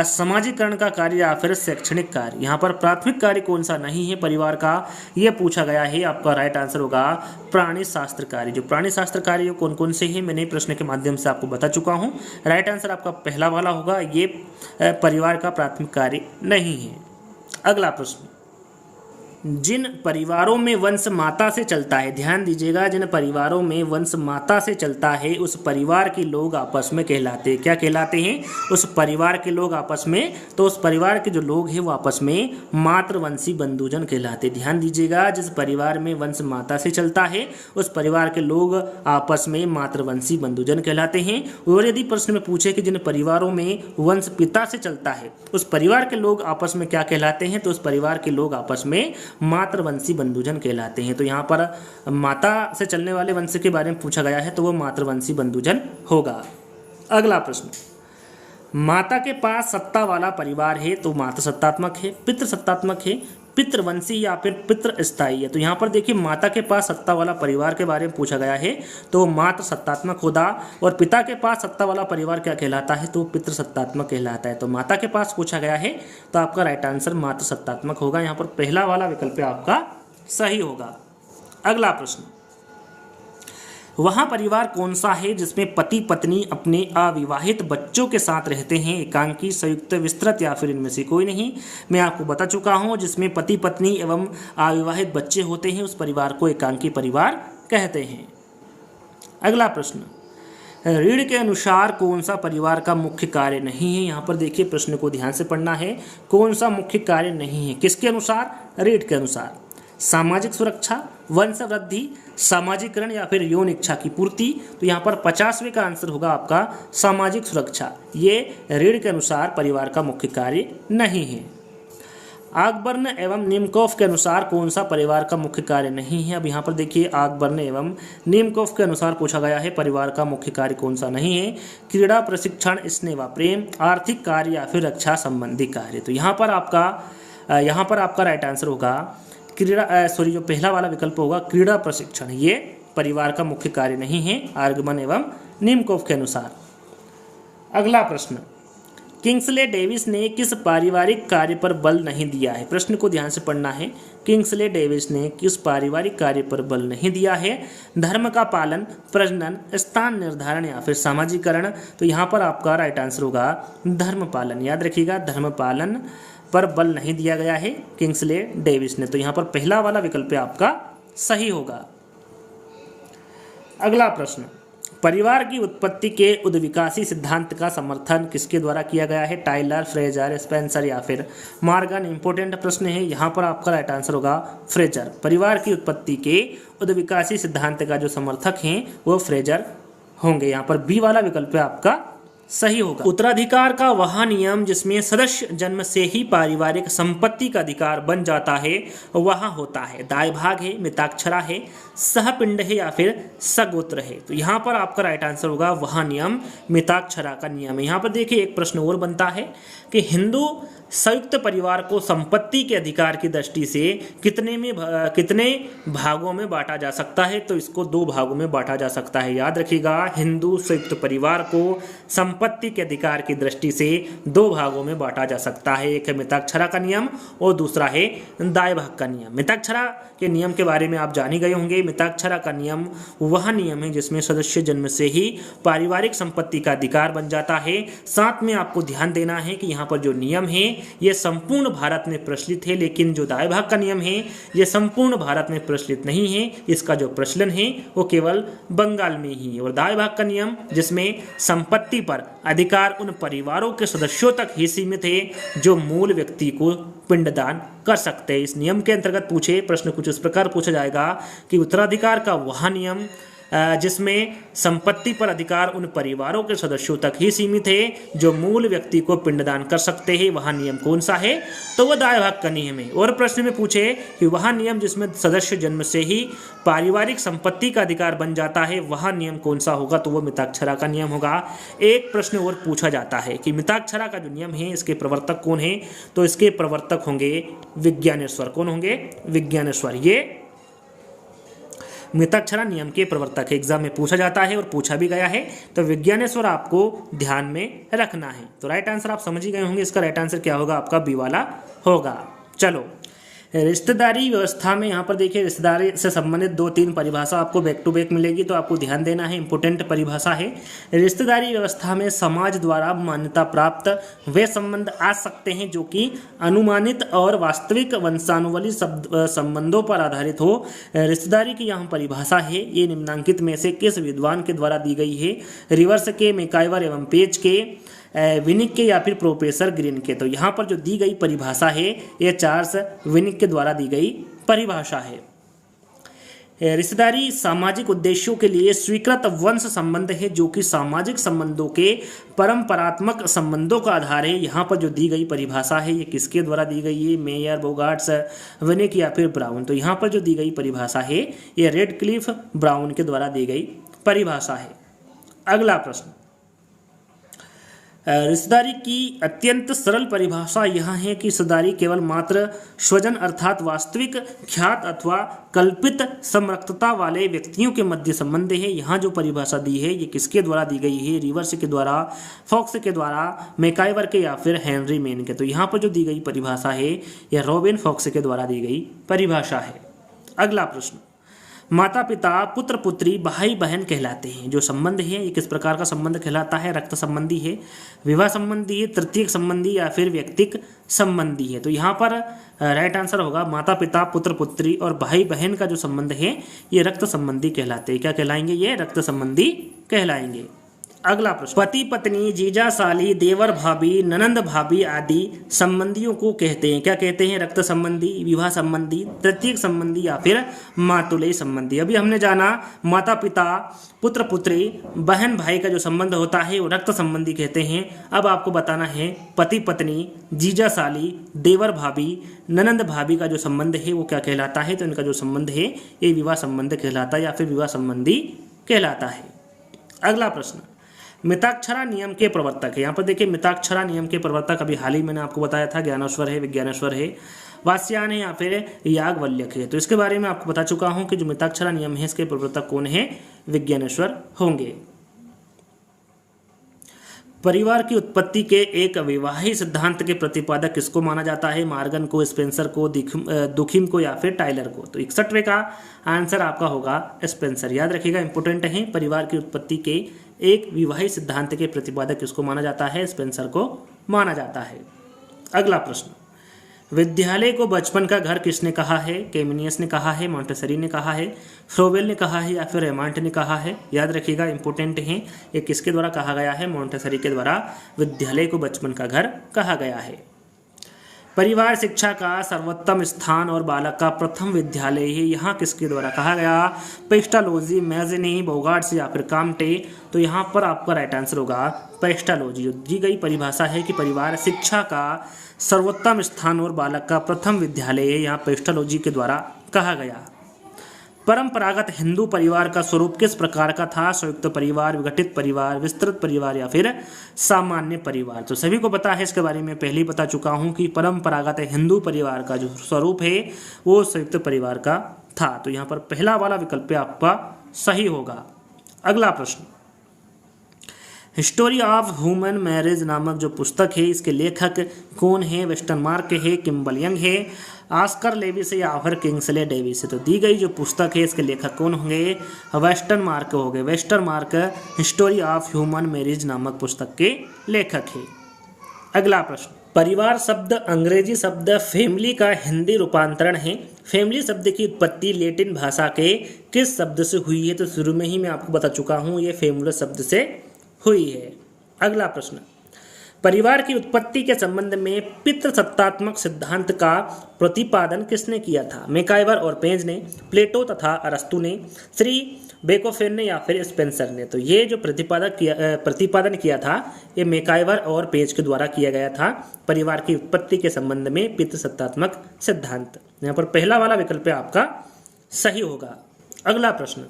Speaker 1: समाजीकरण का कार्य या फिर शैक्षणिक कार्य। यहाँ पर प्राथमिक कार्य कौन सा नहीं है परिवार का, ये पूछा गया है। आपका राइट आंसर होगा प्राणी शास्त्र कार्य। जो प्राणी शास्त्र कार्य कौन कौन से हैं मैंने प्रश्न के माध्यम से आपको बता चुका हूँ। राइट आंसर आपका पहला वाला होगा, ये परिवार का प्राथमिक कार्य नहीं है। अगला प्रश्न, जिन परिवारों में वंश माता से चलता है, ध्यान दीजिएगा, जिन परिवारों में वंश माता से चलता है उस परिवार के लोग आपस में कहलाते हैं। क्या कहलाते हैं? उस परिवार के लोग आपस में, तो उस परिवार के जो लोग हैं वो आपस में मातृवंशी बंधुजन कहलाते हैं। ध्यान दीजिएगा, जिस परिवार में वंश माता से चलता है उस परिवार के लोग आपस में मातृवंशी बंधुजन कहलाते हैं। और यदि प्रश्न में पूछे कि जिन परिवारों में वंश पिता से चलता है उस परिवार के लोग आपस में क्या कहलाते हैं, तो उस परिवार के लोग आपस में मातृवंशी बंधुजन कहलाते हैं। तो यहाँ पर माता से चलने वाले वंश के बारे में पूछा गया है तो वो मातृवंशी बंधुजन होगा। अगला प्रश्न, माता के पास सत्ता वाला परिवार है तो मातृ सत्तात्मक है, पितृ सत्तात्मक है, पितृवंशी या फिर पितृ स्थायी है। तो यहाँ पर देखिए माता के पास सत्ता वाला परिवार के बारे में पूछा गया है तो मातृ सत्तात्मक होगा, और पिता के पास सत्ता वाला परिवार क्या कहलाता है, तो पितृ सत्तात्मक कहलाता है। तो माता के पास पूछा गया है तो आपका राइट आंसर मातृ सत्तात्मक होगा। यहाँ पर पहला वाला विकल्प आपका सही होगा। अगला प्रश्न, वहाँ परिवार कौन सा है जिसमें पति पत्नी अपने अविवाहित बच्चों के साथ रहते हैं? एकांकी, संयुक्त, विस्तृत या फिर इनमें से कोई नहीं। मैं आपको बता चुका हूँ, जिसमें पति पत्नी एवं अविवाहित बच्चे होते हैं उस परिवार को एकांकी परिवार कहते हैं। अगला प्रश्न, रीढ़ के अनुसार कौन सा परिवार का मुख्य कार्य नहीं है? यहाँ पर देखिए प्रश्न को ध्यान से पढ़ना है। कौन सा मुख्य कार्य नहीं है, किसके अनुसार? रीढ़ के अनुसार। सामाजिक सुरक्षा, वंश वृद्धि, सामाजिकरण या फिर यौन इच्छा की पूर्ति। तो यहाँ पर 50वें का आंसर होगा आपका सामाजिक सुरक्षा। ये रीढ़ के अनुसार परिवार का मुख्य कार्य नहीं है। आगबर्न एवं निमकोफ के अनुसार कौन सा परिवार का मुख्य कार्य नहीं है? अब यहाँ पर देखिए आगबर्न एवं निमकोफ के अनुसार पूछा गया है परिवार का मुख्य कार्य कौन सा नहीं है। क्रीड़ा, प्रशिक्षण, स्नेह व प्रेम, आर्थिक कार्य या फिर रक्षा संबंधी कार्य। तो यहाँ पर आपका राइट आंसर होगा जो पहला वाला विकल्प होगा क्रीड़ा प्रशिक्षण। ये परिवार का मुख्य कार्य नहीं है आर्गमन एवं निमकोफ के अनुसार। अगला प्रश्न, किंग्सले डेविस ने किस पारिवारिक कार्य पर बल नहीं दिया है? प्रश्न को ध्यान से पढ़ना है। किंग्सले डेविस ने किस पारिवारिक कार्य पर बल नहीं दिया है? धर्म का पालन, प्रजनन, स्थान निर्धारण या फिर सामाजिकरण। तो यहाँ पर आपका राइट आंसर होगा धर्म पालन। याद रखिएगा, धर्म पालन पर बल नहीं दिया गया है किंग्सले डेविस ने। तो यहाँ पर पहला वाला विकल्प आपका सही होगा। अगला प्रश्न, परिवार की उत्पत्ति के उद्विकासी सिद्धांत का समर्थन किसके द्वारा किया गया है? टाइलर, फ्रेजर, स्पेंसर या फिर मॉर्गन। इंपॉर्टेंट प्रश्न है, यहाँ पर आपका राइट आंसर होगा फ्रेजर। परिवार की उत्पत्ति के उद्विकासी सिद्धांत का जो समर्थक हैं वो फ्रेजर होंगे। यहाँ पर बी वाला विकल्प आपका सही होगा। उत्तराधिकार का वह नियम जिसमें सदस्य जन्म से ही पारिवारिक संपत्ति का अधिकार बन जाता है वह होता है? दाय भाग है, मिताक्षरा है, सहपिंड है या फिर सगोत्र है। तो यहाँ पर आपका राइट आंसर होगा वह नियम मिताक्षरा का नियम है। यहाँ पर देखिए एक प्रश्न और बनता है कि हिंदू संयुक्त परिवार को संपत्ति के अधिकार की दृष्टि से कितने भागों में बांटा जा सकता है? तो इसको 2 भागों में बांटा जा सकता है। याद रखिएगा, हिंदू संयुक्त परिवार को संपत्ति के अधिकार की दृष्टि से 2 भागों में बांटा जा सकता है। एक है मिताक्षरा का नियम और दूसरा है दाय भाग का नियम। मिताक्षरा के नियम के बारे में आप जान ही गए होंगे। मिताक्षरा का नियम वह नियम है जिसमें सदस्य जन्म से ही पारिवारिक संपत्ति का अधिकार बन जाता है। साथ में आपको ध्यान देना है कि यहाँ पर जो नियम है ये संपूर्ण भारत में प्रचलित है, लेकिन जो दाय भाग का नियम है ये संपूर्ण भारत में प्रचलित नहीं है। इसका जो प्रचलन है वो केवल बंगाल में ही है। और दाय भाग का नियम जिसमें संपत्ति पर अधिकार उन परिवारों के सदस्यों तक ही सीमित है जो मूल व्यक्ति को पिंडदान कर सकते हैं। इस नियम के अंतर्गत पूछे प्रश्न कुछ इस प्रकार पूछा जाएगा कि उत्तराधिकार का वह नियम जिसमें संपत्ति पर अधिकार उन परिवारों के सदस्यों तक ही सीमित है जो मूल व्यक्ति को पिंडदान कर सकते हैं, वह नियम कौन सा है? तो वह दाय भाग का नियम है। और प्रश्न में पूछे कि वह नियम जिसमें सदस्य जन्म से ही पारिवारिक संपत्ति का अधिकार बन जाता है, वह नियम कौन सा होगा? तो वह मिताक्षरा का नियम होगा। एक प्रश्न और पूछा जाता है कि मिताक्षरा का जो नियम है इसके प्रवर्तक कौन है? तो इसके प्रवर्तक होंगे विज्ञानेश्वर। कौन होंगे? विज्ञानेश्वर। ये मिताक्षरा नियम के प्रवर्तक एग्जाम में पूछा जाता है और पूछा भी गया है, तो विज्ञानेश्वर आपको ध्यान में रखना है। तो राइट आंसर आप समझ ही गए होंगे, इसका राइट आंसर क्या होगा? आपका बी वाला होगा। चलो, रिश्तेदारी व्यवस्था में यहाँ पर देखिए रिश्तेदारी से संबंधित 2-3 परिभाषा आपको बैक टू बैक मिलेगी, तो आपको ध्यान देना है। इंपोर्टेंट परिभाषा है। रिश्तेदारी व्यवस्था में समाज द्वारा मान्यता प्राप्त वे संबंध आ सकते हैं जो कि अनुमानित और वास्तविक वंशानुवली संबंधों पर आधारित हो। रिश्तेदारी की यहाँ परिभाषा है, ये निम्नांकित में से किस विद्वान के द्वारा दी गई है? रिवर्स के, मैकाइवर एवं पेज के, विनिक के या फिर प्रोफेसर ग्रीन के? तो यहाँ पर जो दी गई परिभाषा है ये चार्ल्स विनिक के द्वारा दी गई परिभाषा है। रिश्तेदारी सामाजिक उद्देश्यों के लिए स्वीकृत वंश संबंध है जो कि सामाजिक संबंधों के परंपरात्मक संबंधों का आधार है। यहाँ पर जो दी गई परिभाषा है ये किसके द्वारा दी गई है? मेयर, बोगार्ट्स, विनिक या फिर ब्राउन? तो यहाँ पर जो दी गई परिभाषा है ये रेडक्लिफ ब्राउन के द्वारा दी गई परिभाषा है। अगला प्रश्न, रिश्तेदारी की अत्यंत सरल परिभाषा यह है कि रिश्तेदारी केवल मात्र स्वजन अर्थात वास्तविक, ख्यात अथवा कल्पित समरक्तता वाले व्यक्तियों के मध्य संबंध है। यहाँ जो परिभाषा दी है ये किसके द्वारा दी गई है? रिवर्स के द्वारा, फॉक्स के द्वारा, मैकाइवर के या फिर हेनरी मेन के? तो यहाँ पर जो दी गई परिभाषा है यह रॉबिन फॉक्स के द्वारा दी गई परिभाषा है। अगला प्रश्न, माता पिता, पुत्र पुत्री, भाई बहन कहलाते हैं। जो संबंध है ये किस प्रकार का संबंध कहलाता है? रक्त संबंधी है, विवाह संबंधी है, तृतीयक संबंधी या फिर व्यक्तिक संबंधी है? तो यहाँ पर राइट आंसर होगा माता पिता, पुत्र पुत्री और भाई बहन का जो संबंध है ये रक्त संबंधी कहलाते हैं। क्या कहलाएंगे? ये रक्त संबंधी कहलाएंगे। अगला प्रश्न, पति पत्नी, जीजा साली, देवर भाभी, ननंद भाभी आदि संबंधियों को कहते हैं? क्या कहते हैं? रक्त संबंधी, विवाह संबंधी, तृतीयक संबंधी या फिर मातुलय संबंधी? अभी हमने जाना माता पिता, पुत्र पुत्री, बहन भाई का जो संबंध होता है वो रक्त संबंधी कहते हैं। अब आपको बताना है पति पत्नी, जीजा साली, देवर भाभी, ननंद भाभी का जो संबंध है वो क्या कहलाता है? तो इनका जो संबंध है ये विवाह संबंध कहलाता है या फिर विवाह संबंधी कहलाता है। अगला प्रश्न, मिताक्षरा नियम के प्रवर्तक है। यहाँ पर देखिए मिताक्षरा नियम के प्रवर्तक अभी हाल ही मैंने आपको बताया था, ज्ञानेश्वर है, विज्ञानेश्वर है, वात्स्यायन है या फिर याज्ञवल्क्य है। तो इसके बारे में आपको बता चुका हूँ कि जो मिताक्षरा नियम है इसके प्रवर्तक कौन है? विज्ञानेश्वर होंगे। परिवार की उत्पत्ति के एक विवाही सिद्धांत के प्रतिपादक किसको माना जाता है? मार्गन को, स्पेंसर को, दुखिम को या फिर टाइलर को? तो 61वें का आंसर आपका होगा स्पेंसर। याद रखिएगा, इंपोर्टेंट है। परिवार की उत्पत्ति के एक विवाही सिद्धांत के प्रतिपादक किसको माना जाता है? स्पेंसर को माना जाता है। अगला प्रश्न, विद्यालय को बचपन का घर किसने कहा है? केमिनियस ने कहा है, मॉन्टेसरी ने कहा है, फ्रोवेल ने कहा है या फिर रेमांट ने कहा है? याद रखिएगा, इंपोर्टेंट है। ये किसके द्वारा कहा गया है? मॉन्टेसरी के द्वारा विद्यालय को बचपन का घर कहा गया है। परिवार शिक्षा का सर्वोत्तम स्थान और बालक का प्रथम विद्यालय है, यहाँ किसके द्वारा कहा गया? पेस्टालोजी, मैजनी, बोगार्ट्स या फिर काम्टे? तो यहाँ पर आपका राइट आंसर होगा पेस्टालोजी। दी गई परिभाषा है कि परिवार शिक्षा का सर्वोत्तम स्थान और बालक का प्रथम विद्यालय है, यहाँ पेस्टालोजी के द्वारा कहा गया। परंपरागत हिंदू परिवार का स्वरूप किस प्रकार का था? संयुक्त परिवार, विघटित परिवार, विस्तृत परिवार या फिर सामान्य परिवार? तो सभी को पता है, इसके बारे में पहले ही बता चुका हूं कि परंपरागत हिंदू परिवार का जो स्वरूप है वो संयुक्त परिवार का था। तो यहाँ पर पहला वाला विकल्प आपका सही होगा। अगला प्रश्न, हिस्टोरी ऑफ ह्यूमन मैरिज नामक जो पुस्तक है इसके लेखक कौन है? वेस्टर्न मार्क है, किम्बल यंग है, ऑस्कर लेविस या फिर किंग्सले डेविस है? तो दी गई जो पुस्तक है इसके लेखक कौन होंगे? वेस्टर्न मार्क हो गए। Western mark history of human marriage नामक पुस्तक के लेखक है। अगला प्रश्न, परिवार शब्द अंग्रेजी शब्द फैमिली का हिंदी रूपांतरण है। फैमिली शब्द की उत्पत्ति लैटिन भाषा के किस शब्द से हुई है? तो शुरू में ही मैं आपको बता चुका हूँ, ये फैमुलस शब्द से हुई है। अगला प्रश्न, परिवार की उत्पत्ति के संबंध में पितृसत्तात्मक सिद्धांत का प्रतिपादन किसने किया था? मैकाइवर और पेज ने, प्लेटो तथा अरस्तु ने, श्री बेकोफेन ने या फिर स्पेंसर ने। तो ये जो प्रतिपादन किया था ये मैकाइवर और पेज के द्वारा किया गया था, परिवार की उत्पत्ति के संबंध में पितृसत्तात्मक सिद्धांत। यहाँ पर पहला वाला विकल्प आपका सही होगा। अगला प्रश्न,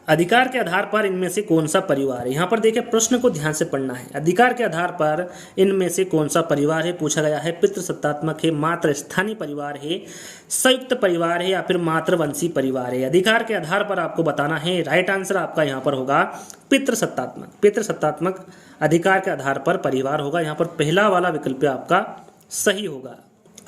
Speaker 1: अधिकार के आधार पर इनमें से कौन सा परिवार है। यहाँ पर देखिए प्रश्न को ध्यान से पढ़ना है। अधिकार के आधार पर इनमें से कौन सा परिवार है पूछा गया है। पितृसत्तात्मक है, मात्र स्थानीय परिवार है, संयुक्त परिवार है या फिर मातृवंशी परिवार है। अधिकार के आधार पर आपको बताना है। राइट आंसर आपका यहाँ पर होगा पितृसत्तात्मक। पितृसत्तात्मक अधिकार के आधार पर परिवार होगा। यहाँ पर पहला वाला विकल्प आपका सही होगा।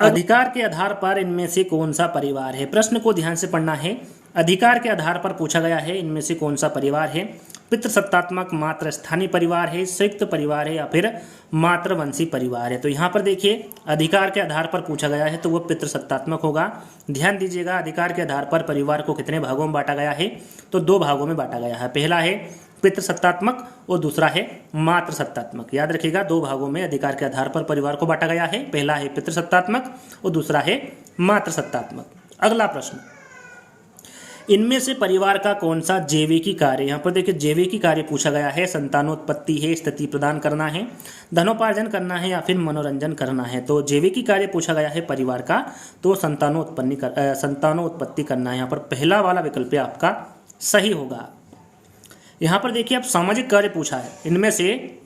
Speaker 1: अधिकार के आधार पर इनमें से कौन सा परिवार है, प्रश्न को ध्यान से पढ़ना है। अधिकार के आधार पर पूछा गया है इनमें से कौन सा परिवार है। पितृसत्तात्मक, मात्र स्थानीय परिवार है, संयुक्त परिवार है या फिर मातृवंशी परिवार है। तो यहाँ पर देखिए अधिकार के आधार पर पूछा गया है तो वो पितृसत्तात्मक होगा। ध्यान दीजिएगा, अधिकार के आधार पर परिवार को कितने भागों में बांटा गया है, तो 2 भागों में बांटा गया है। पहला है पितृसत्तात्मक और दूसरा है मातृसत्तात्मक। याद रखिएगा, 2 भागों में अधिकार के आधार पर परिवार को बांटा गया है। पहला है पितृसत्तात्मक और दूसरा है मातृसत्तात्मक। अगला प्रश्न, इनमें से परिवार का कौन सा जैविकी कार्य। यहाँ पर देखिए जैविकी कार्य पूछा गया है। संतानोत्पत्ति है, स्थिति प्रदान करना है, धनोपार्जन करना है या फिर मनोरंजन करना है। तो जैविकी कार्य पूछा गया है परिवार का, तो संतानोत्पत्ति करना है। यहाँ पर पहला वाला विकल्प आपका सही होगा। यहाँ पर देखिए अब सामाजिक कार्य पूछा है, इनमें से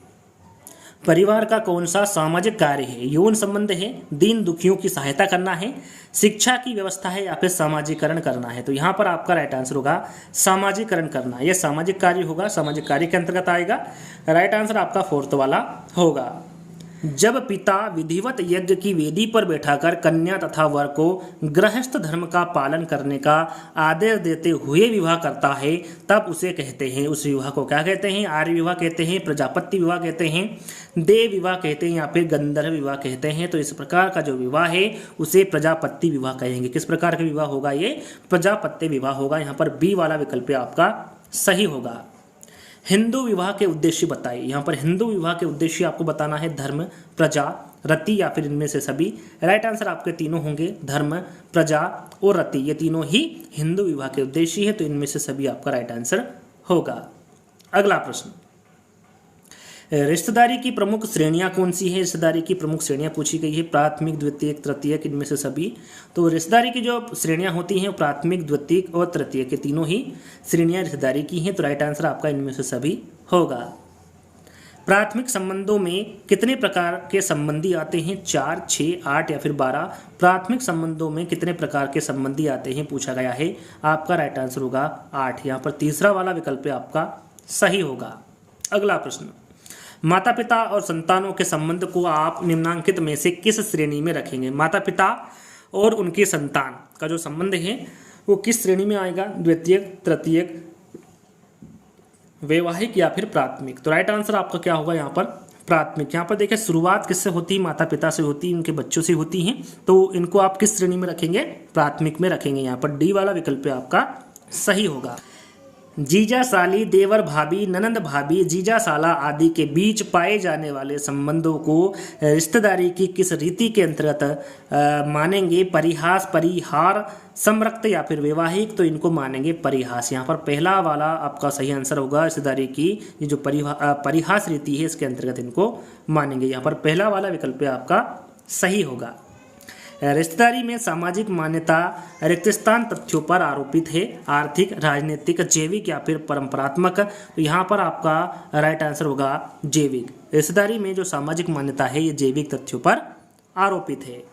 Speaker 1: परिवार का कौन सा सामाजिक कार्य है। यौन संबंध है, दीन दुखियों की सहायता करना है, शिक्षा की व्यवस्था है या फिर सामाजिकरण करना है। तो यहाँ पर आपका राइट आंसर होगा सामाजिकरण करना। यह सामाजिक कार्य होगा, सामाजिक कार्य के अंतर्गत आएगा। राइट आंसर आपका 4th वाला होगा। जब पिता विधिवत यज्ञ की वेदी पर बैठाकर कन्या तथा वर को गृहस्थ धर्म का पालन करने का आदेश देते हुए विवाह करता है तब उसे कहते हैं, उस विवाह को क्या कहते हैं। आर्य विवाह कहते हैं, प्रजापत्य विवाह कहते हैं, देव विवाह कहते हैं या फिर गंधर्व विवाह कहते हैं। तो इस प्रकार का जो विवाह है उसे प्रजापत्य विवाह कहेंगे। किस प्रकार का विवाह होगा, ये प्रजापत्य विवाह होगा। यहाँ पर बी वाला विकल्प आपका सही होगा। हिंदू विवाह के उद्देश्य बताइए। यहाँ पर हिंदू विवाह के उद्देश्य आपको बताना है धर्म, प्रजा, रति या फिर इनमें से सभी। राइट आंसर आपके तीनों होंगे, धर्म, प्रजा और रति, ये तीनों ही हिंदू विवाह के उद्देश्य है। तो इनमें से सभी आपका राइट आंसर होगा। अगला प्रश्न, रिश्तेदारी की प्रमुख श्रेणियां कौन सी है। रिश्तेदारी की प्रमुख श्रेणियां पूछी गई है, प्राथमिक, द्वितीयक, तृतीयक, इनमें से सभी। तो रिश्तेदारी की जो श्रेणियां होती हैं प्राथमिक, द्वितीयक और तृतीयक के तीनों ही श्रेणियां रिश्तेदारी की हैं। तो राइट आंसर आपका इनमें से सभी होगा। प्राथमिक संबंधों में कितने प्रकार के संबंधी आते हैं, 4, 6, 8 या फिर 12। प्राथमिक संबंधों में कितने प्रकार के संबंधी आते हैं पूछा गया है। आपका राइट आंसर होगा 8। यहाँ पर तीसरा वाला विकल्प आपका सही होगा। अगला प्रश्न, माता पिता और संतानों के संबंध को आप निम्नांकित में से किस श्रेणी में रखेंगे। माता पिता और उनके संतान का जो संबंध है वो किस श्रेणी में आएगा, द्वितीयक, तृतीयक, वैवाहिक या फिर प्राथमिक। तो राइट आंसर आपका क्या होगा यहाँ पर प्राथमिक। यहाँ पर देखिए शुरुआत किससे होती है, माता पिता से होती है, उनके बच्चों से होती हैं। तो इनको आप किस श्रेणी में रखेंगे, प्राथमिक में रखेंगे। यहाँ पर डी वाला विकल्प आपका सही होगा। जीजा साली, देवर भाभी, ननंद भाभी, जीजा साला आदि के बीच पाए जाने वाले संबंधों को रिश्तेदारी की किस रीति के अंतर्गत मानेंगे, परिहास, परिहार, समरक्त या फिर वैवाहिक। तो इनको मानेंगे परिहास। यहाँ पर पहला वाला आपका सही आंसर होगा। रिश्तेदारी की ये जो परिहास रीति है इसके अंतर्गत इनको मानेंगे। यहाँ पर पहला वाला विकल्प आपका सही होगा। रिश्तेदारी में सामाजिक मान्यता रिक्त स्थान तथ्यों पर आरोपित है, आर्थिक, राजनीतिक, जैविक या फिर परंपरात्मक। तो यहाँ पर आपका राइट आंसर होगा जैविक। रिश्तेदारी में जो सामाजिक मान्यता है ये जैविक तथ्यों पर आरोपित है।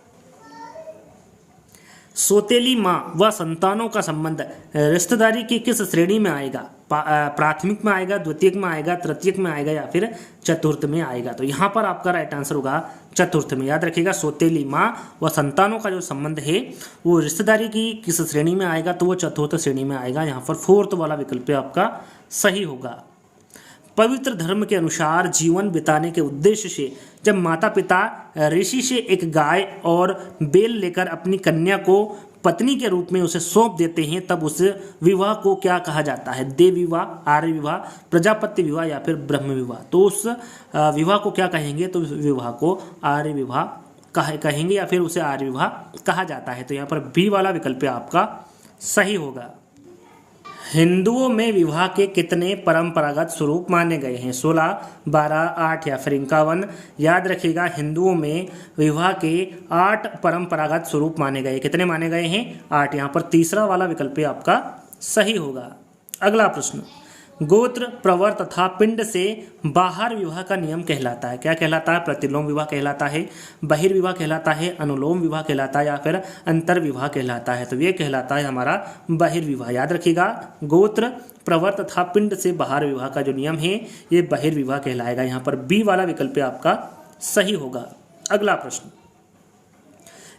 Speaker 1: सौतेली माँ व संतानों का संबंध रिश्तेदारी की किस श्रेणी में आएगा, प्राथमिक में आएगा, द्वितीयक में आएगा, तृतीयक में आएगा या फिर चतुर्थ में आएगा। तो यहाँ पर आपका राइट आंसर होगा चतुर्थ में। याद रखिएगा, सौतेली माँ व संतानों का जो संबंध है वो रिश्तेदारी की किस श्रेणी में आएगा, तो वो चतुर्थ श्रेणी में आएगा। यहाँ पर 4th वाला विकल्प आपका सही होगा। पवित्र धर्म के अनुसार जीवन बिताने के उद्देश्य से जब माता पिता ऋषि से एक गाय और बैल लेकर अपनी कन्या को पत्नी के रूप में उसे सौंप देते हैं तब उस विवाह को क्या कहा जाता है, देव विवाह, आर्य विवाह, प्रजापत्य विवाह या फिर ब्रह्म विवाह। तो उस विवाह को क्या कहेंगे, तो उस विवाह को आर्य विवाह कहेंगे या फिर उसे आर्य विवाह कहा जाता है। तो यहाँ पर बी वाला विकल्प आपका सही होगा। हिंदुओं में विवाह के कितने परंपरागत स्वरूप माने गए हैं? 16, 12, 8 या फिर 51? याद रखिएगा, हिंदुओं में विवाह के 8 परंपरागत स्वरूप माने गए। कितने माने गए हैं? 8। यहाँ पर तीसरा वाला विकल्प आपका सही होगा। अगला प्रश्न, गोत्र, प्रवर तथा पिंड से बाहर विवाह का नियम कहलाता है। क्या कहलाता है? प्रतिलोम विवाह कहलाता है, बहिर्विवाह कहलाता है, अनुलोम विवाह कहलाता है या फिर अंतर विवाह कहलाता है? तो ये कहलाता है हमारा बहिर्विवाह। याद रखिएगा, गोत्र, प्रवर तथा पिंड से बाहर विवाह का जो नियम है ये बहिर्विवाह कहलाएगा। यहाँ पर बी वाला विकल्प आपका सही होगा। अगला प्रश्न,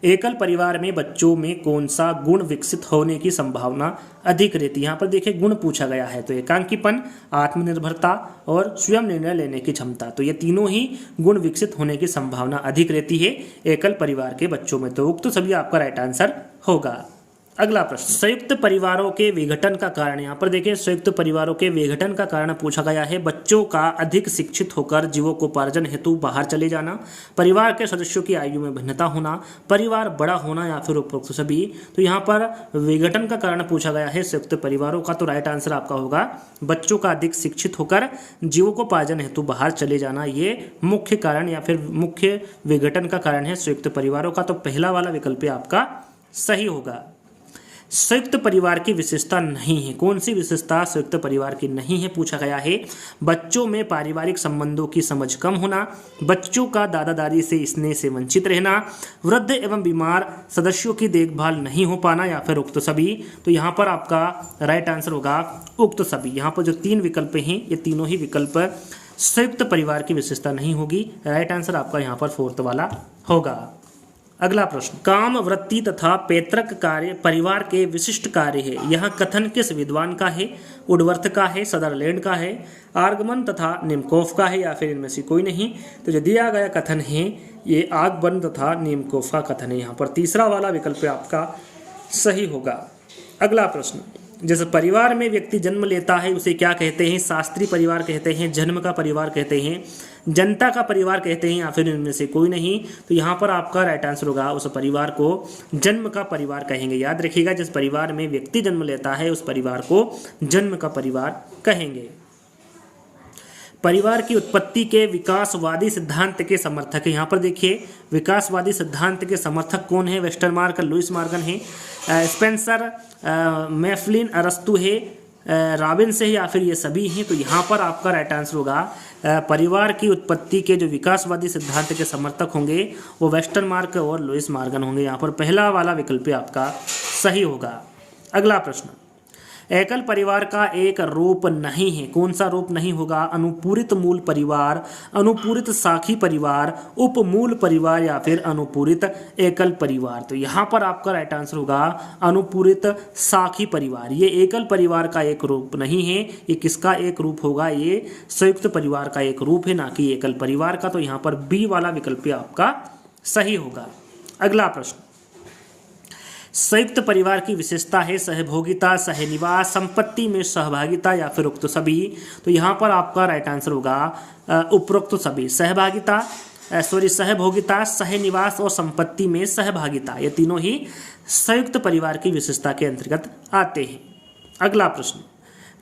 Speaker 1: एकल परिवार में बच्चों में कौन सा गुण विकसित होने की संभावना अधिक रहती है? यहाँ पर देखिए गुण पूछा गया है, तो एकांकीपन, आत्मनिर्भरता और स्वयं निर्णय लेने की क्षमता। तो ये तीनों ही गुण विकसित होने की संभावना अधिक रहती है एकल परिवार के बच्चों में। तो उक्त सभी आपका राइट आंसर होगा। अगला प्रश्न, संयुक्त परिवारों के विघटन का कारण। यहाँ पर देखिए संयुक्त परिवारों के विघटन का कारण पूछा गया है बच्चों का अधिक शिक्षित होकर जीवकोपार्जन हेतु बाहर चले जाना, परिवार के सदस्यों की आयु में भिन्नता होना, परिवार बड़ा होना या फिर उपरोक्त सभी। तो यहाँ पर विघटन का कारण पूछा गया है संयुक्त परिवारों का, तो राइट आंसर आपका होगा बच्चों का अधिक शिक्षित होकर जीवकोपार्जन हेतु बाहर चले जाना। ये मुख्य कारण या फिर मुख्य विघटन का कारण है संयुक्त परिवारों का, तो पहला वाला विकल्प आपका सही होगा। संयुक्त परिवार की विशेषता नहीं है। कौन सी विशेषता संयुक्त परिवार की नहीं है पूछा गया है? बच्चों में पारिवारिक संबंधों की समझ कम होना, बच्चों का दादा दादी से स्नेह से वंचित रहना, वृद्ध एवं बीमार सदस्यों की देखभाल नहीं हो पाना या फिर उक्त सभी। तो यहाँ पर आपका राइट आंसर होगा उक्त सभी। यहाँ पर जो 3 विकल्प हैं ये तीनों ही विकल्प संयुक्त परिवार की विशेषता नहीं होगी। राइट आंसर आपका यहाँ पर 4th वाला होगा। अगला प्रश्न, काम, वृत्ति तथा पैतृक कार्य परिवार के विशिष्ट कार्य है। यह कथन किस विद्वान का है? वुडवर्थ का है, सदरलैंड का है, आर्गमन तथा निमकोफ का है या फिर इनमें से कोई नहीं? तो जो दिया गया कथन है ये आर्गमन तथा निमकोफ का कथन है। यहाँ पर तीसरा वाला विकल्प आपका सही होगा। अगला प्रश्न, जैसे परिवार में व्यक्ति जन्म लेता है उसे क्या कहते हैं? शास्त्रीय परिवार कहते हैं, जन्म का परिवार कहते हैं, जनता का परिवार कहते हैं या फिर इनमें से कोई नहीं? तो यहाँ पर आपका राइट आंसर होगा उस परिवार को जन्म का परिवार कहेंगे। याद रखिएगा, जिस परिवार में व्यक्ति जन्म लेता है उस परिवार को जन्म का परिवार कहेंगे। परिवार की उत्पत्ति के विकासवादी सिद्धांत के समर्थक है। यहाँ पर देखिए विकासवादी सिद्धांत के समर्थक कौन है? वेस्टरमार्क, लुइस मॉर्गन है, स्पेंसर, मैफ्लिन, अरस्तु है, रॉबिन्स है या फिर ये सभी हैं? तो यहाँ पर आपका राइट आंसर होगा परिवार की उत्पत्ति के जो विकासवादी सिद्धांत के समर्थक होंगे वो वेस्टरमार्क और लुइस मॉर्गन होंगे। यहाँ पर पहला वाला विकल्प आपका सही होगा। अगला प्रश्न, एकल परिवार का एक रूप नहीं है। कौन सा रूप नहीं होगा? अनुपूरित मूल परिवार, अनुपूरित साखी परिवार, उपमूल परिवार या फिर अनुपूरित एकल परिवार। तो यहाँ पर आपका राइट आंसर होगा अनुपूरित साखी परिवार। ये एकल परिवार का एक रूप नहीं है। ये किसका एक रूप होगा? ये संयुक्त परिवार का एक रूप है, ना कि एकल परिवार का। तो यहाँ पर बी वाला विकल्प आपका सही होगा। अगला प्रश्न, संयुक्त परिवार की विशेषता है सहभोगिता, सहनिवास, संपत्ति में सहभागिता या फिर उक्त सभी। तो यहाँ पर आपका राइट आंसर होगा उपरोक्त सभी। सहभोगिता, सहनिवास और संपत्ति में सहभागिता, ये तीनों ही संयुक्त परिवार की विशेषता के अंतर्गत आते हैं। अगला प्रश्न,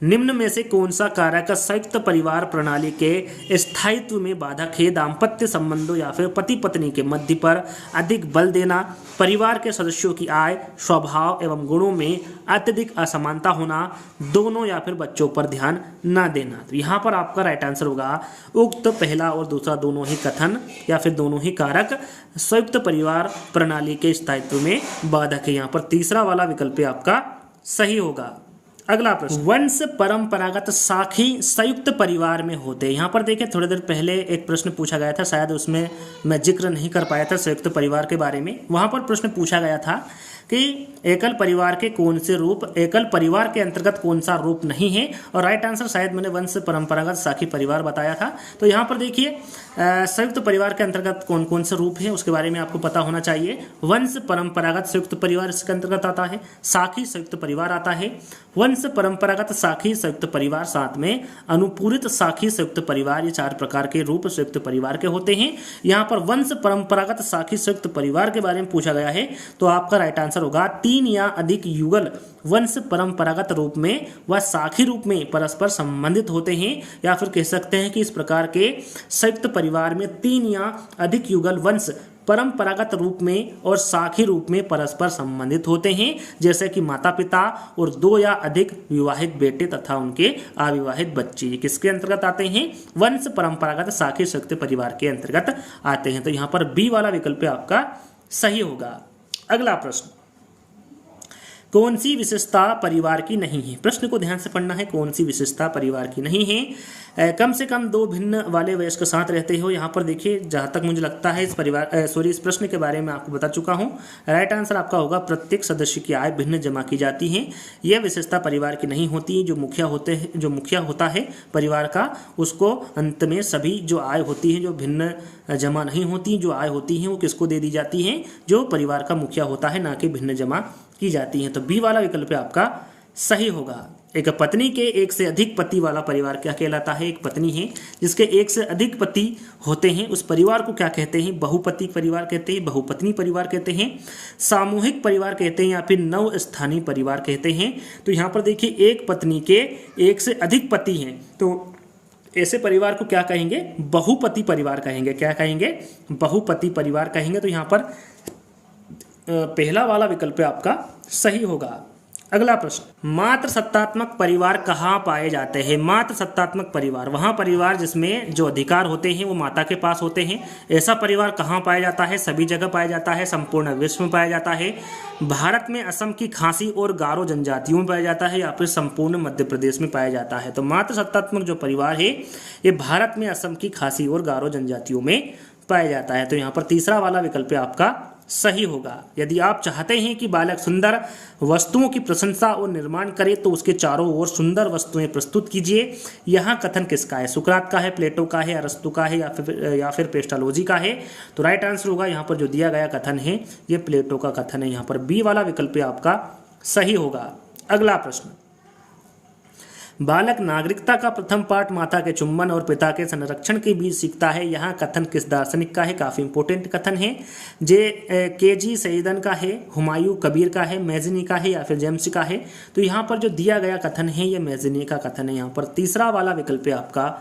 Speaker 1: निम्न में से कौन सा कारक संयुक्त परिवार प्रणाली के स्थायित्व में बाधक है? दाम्पत्य संबंधों या फिर पति पत्नी के मध्य पर अधिक बल देना, परिवार के सदस्यों की आय, स्वभाव एवं गुणों में अत्यधिक असमानता होना, दोनों या फिर बच्चों पर ध्यान न देना। तो यहाँ पर आपका राइट आंसर होगा उक्त पहला और दूसरा दोनों ही कथन या फिर दोनों ही कारक संयुक्त परिवार प्रणाली के स्थायित्व में बाधक है। यहाँ पर तीसरा वाला विकल्प आपका सही होगा। अगला प्रश्न, वंश परंपरागत साखी संयुक्त परिवार में होते हैं। यहाँ पर देखिए थोड़ी देर पहले एक प्रश्न पूछा गया था, शायद उसमें मैं जिक्र नहीं कर पाया था संयुक्त परिवार के बारे में। वहाँ पर प्रश्न पूछा गया था कि एकल परिवार के कौन से रूप एकल परिवार के अंतर्गत कौन सा रूप नहीं है, और राइट आंसर शायद मैंने वंश परंपरागत साखी परिवार बताया था। तो यहाँ पर देखिए संयुक्त परिवार के अंतर्गत कौन कौन से रूप है उसके बारे में आपको पता होना चाहिए। वंश परंपरागत संयुक्त परिवार इसके अंतर्गत आता है, साखी संयुक्त परिवार आता है, वंश परंपरागत साखी संयुक्त परिवार, साथ में अनुपूरित साखी संयुक्त परिवार। ये 4 प्रकार के रूप संयुक्त परिवार के होते हैं। यहाँ पर वंश परंपरागत साखी संयुक्त परिवार के बारे में पूछा गया है, तो आपका राइट आंसर आंसर होगा 3 या अधिक युगल वंश परंपरागत रूप में व साखी रूप में परस्पर संबंधित होते हैं, या फिर कह सकते हैं कि इस प्रकार के संयुक्त परिवार में 3 या अधिक युगल वंश परंपरागत रूप में और साखी रूप में परस्पर संबंधित होते हैं, जैसे कि माता पिता और 2 या अधिक विवाहित बेटे तथा उनके अविवाहित बच्चे। ये किसके अंतर्गत आते हैं? वंश परंपरागत साखी संयुक्त परिवार के अंतर्गत आते हैं। तो यहाँ पर बी वाला विकल्प आपका सही होगा। अगला प्रश्न, कौन सी विशेषता परिवार की नहीं है? प्रश्न को ध्यान से पढ़ना है। कौन सी विशेषता परिवार की नहीं है? कम से कम 2 भिन्न वाले वयस्क साथ रहते हो। यहाँ पर देखिए, जहाँ तक मुझे लगता है इस प्रश्न के बारे में आपको बता चुका हूँ। राइट आंसर आपका होगा प्रत्येक सदस्य की आय भिन्न जमा की जाती है। यह विशेषता परिवार की नहीं होती। जो मुखिया होता है परिवार का, उसको अंत में सभी जो आय होती है जो भिन्न जमा नहीं होती, जो आय होती है वो किसको दे दी जाती है? जो परिवार का मुखिया होता है, ना कि भिन्न जमा की जाती हैं। तो बी वाला विकल्प आपका सही होगा। एक पत्नी के एक से अधिक पति वाला परिवार क्या कहलाता है? एक पत्नी है जिसके एक से अधिक पति होते हैं, उस परिवार को क्या कहते हैं? बहुपति परिवार कहते हैं, बहुपत्नी परिवार कहते हैं, सामूहिक परिवार कहते हैं, या फिर नव स्थानीय परिवार कहते हैं। तो यहाँ पर देखिए, एक पत्नी के एक से अधिक पति हैं, तो ऐसे परिवार को क्या कहेंगे? बहुपति परिवार कहेंगे। क्या कहेंगे? बहुपति परिवार कहेंगे। तो यहाँ पर पहला वाला विकल्प आपका सही होगा। अगला प्रश्न, मात्र सत्तात्मक परिवार कहाँ पाए जाते हैं? मात्र सत्तात्मक परिवार, वहाँ परिवार जिसमें जो अधिकार होते हैं वो माता के पास होते हैं। ऐसा परिवार कहाँ पाया जाता है? सभी जगह पाया जाता है, संपूर्ण विश्व में पाया जाता है। भारत में असम की खासी और गारो जनजातियों में पाया जाता है, या फिर संपूर्ण मध्य प्रदेश में पाया जाता है। तो मात्र सत्तात्मक जो परिवार है ये भारत में असम की खासी और गारो जनजातियों में पाया जाता है। तो यहाँ पर तीसरा वाला विकल्प आपका सही होगा। यदि आप चाहते हैं कि बालक सुंदर वस्तुओं की प्रशंसा और निर्माण करे तो उसके चारों ओर सुंदर वस्तुएं प्रस्तुत कीजिए। यहाँ कथन किसका है? सुकरात का है, प्लेटो का है, अरस्तु का है, या फिर पेस्टालोजी का है? तो राइट आंसर होगा यहाँ पर जो दिया गया कथन है ये प्लेटो का कथन है। यहाँ पर बी वाला विकल्प आपका सही होगा। अगला प्रश्न, बालक नागरिकता का प्रथम पाठ माता के चुंबन और पिता के संरक्षण के बीच सीखता है। यहाँ कथन किस दार्शनिक का है? काफ़ी इंपॉर्टेंट कथन है। के.जी. सैयदन का है, हुमायूं कबीर का है, मैज़नी का है, या फिर जेम्स का है? तो यहाँ पर जो दिया गया कथन है ये मैज़नी का कथन है। यहाँ पर तीसरा वाला विकल्प आपका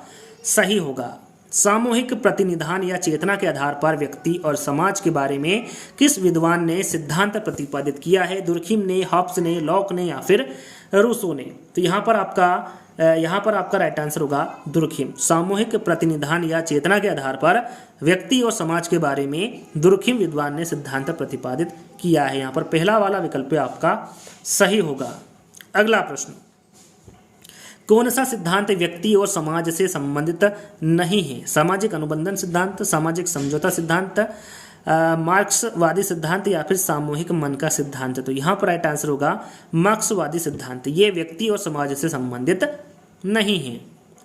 Speaker 1: सही होगा। सामूहिक प्रतिनिधान या चेतना के आधार पर व्यक्ति और समाज के बारे में किस विद्वान ने सिद्धांत प्रतिपादित किया है? दुर्खिम ने, हॉब्स ने, लॉक ने, या फिर रूसो ने? तो यहाँ पर आपका राइट आंसर होगा दुर्खिम। सामूहिक प्रतिनिधान या चेतना के आधार पर व्यक्ति और समाज के बारे में दुर्खिम विद्वान ने सिद्धांत प्रतिपादित किया है। यहाँ पर पहला वाला विकल्प आपका सही होगा। अगला प्रश्न, कौन सा सिद्धांत व्यक्ति और समाज से संबंधित नहीं है? सामाजिक अनुबंधन सिद्धांत, सामाजिक समझौता सिद्धांत, मार्क्सवादी सिद्धांत, या फिर सामूहिक मन का सिद्धांत? तो यहाँ पर राइट आंसर होगा मार्क्सवादी सिद्धांत। ये व्यक्ति और समाज से संबंधित नहीं है।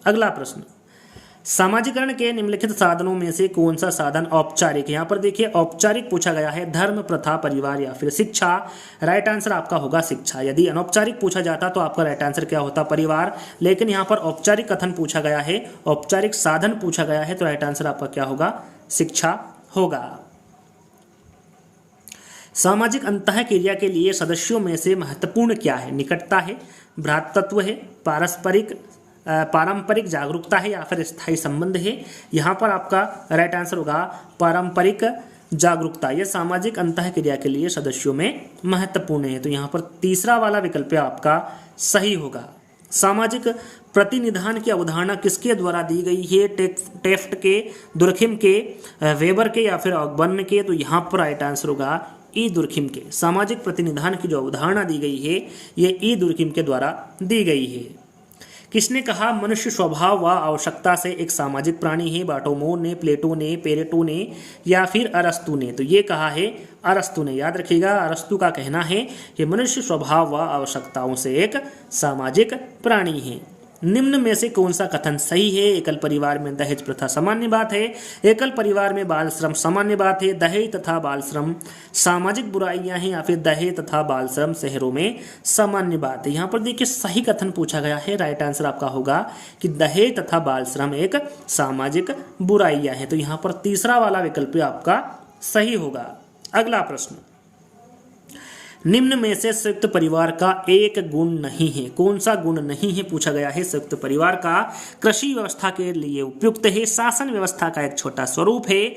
Speaker 1: अगला प्रश्न, सामाजिकरण के निम्नलिखित साधनों में से कौन सा साधन औपचारिक? यहाँ पर देखिए औपचारिक पूछा गया है, धर्म, प्रथा, परिवार, या फिर शिक्षा? राइट आंसर आपका होगा शिक्षा। यदि अनौपचारिक पूछा जाता तो आपका राइट आंसर क्या होता? परिवार। लेकिन यहाँ पर औपचारिक कथन पूछा गया है, औपचारिक साधन पूछा गया है, तो राइट आंसर आपका क्या होगा? शिक्षा होगा। सामाजिक अंतःक्रिया के लिए सदस्यों में से महत्वपूर्ण क्या है? निकटता है, भ्रातृत्व है, पारंपरिक जागरूकता है, या फिर स्थायी संबंध है? यहाँ पर आपका राइट आंसर होगा पारंपरिक जागरूकता। यह सामाजिक अंतःक्रिया के लिए सदस्यों में महत्वपूर्ण है। तो यहाँ पर तीसरा वाला विकल्प आपका सही होगा। सामाजिक प्रतिनिधान की अवधारणा किसके द्वारा दी गई है? टेफ्ट के, दुर्खिम के, वेबर के, या फिर ऑकबर्न के? तो यहाँ पर राइट आंसर होगा ई दुर्खिम के। सामाजिक प्रतिनिधान की जो अवधारणा दी गई है ये ई दुर्खिम के द्वारा दी गई है। किसने कहा मनुष्य स्वभाव व आवश्यकता से एक सामाजिक प्राणी है? बाटोमोर ने, प्लेटो ने, पेरेटो ने, या फिर अरस्तु ने? तो ये कहा है अरस्तु ने। याद रखिएगा, अरस्तु का कहना है कि मनुष्य स्वभाव व आवश्यकताओं से एक सामाजिक प्राणी है। निम्न में से कौन सा कथन सही है? एकल परिवार में दहेज प्रथा सामान्य बात है, एकल परिवार में बाल श्रम सामान्य बात है, दहेज तथा बाल श्रम सामाजिक बुराइयां हैं, या फिर दहेज तथा बाल श्रम शहरों में सामान्य बात है? यहाँ पर देखिए सही कथन पूछा गया है। राइट आंसर आपका होगा कि दहेज तथा बाल श्रम एक सामाजिक बुराइयां हैं। तो यहाँ पर तीसरा वाला विकल्प आपका सही होगा। अगला प्रश्न, निम्न में से संयुक्त परिवार का एक गुण नहीं है, कौन सा गुण नहीं है पूछा गया है। संयुक्त परिवार का कृषि व्यवस्था के लिए उपयुक्त है, शासन व्यवस्था का एक छोटा स्वरूप है,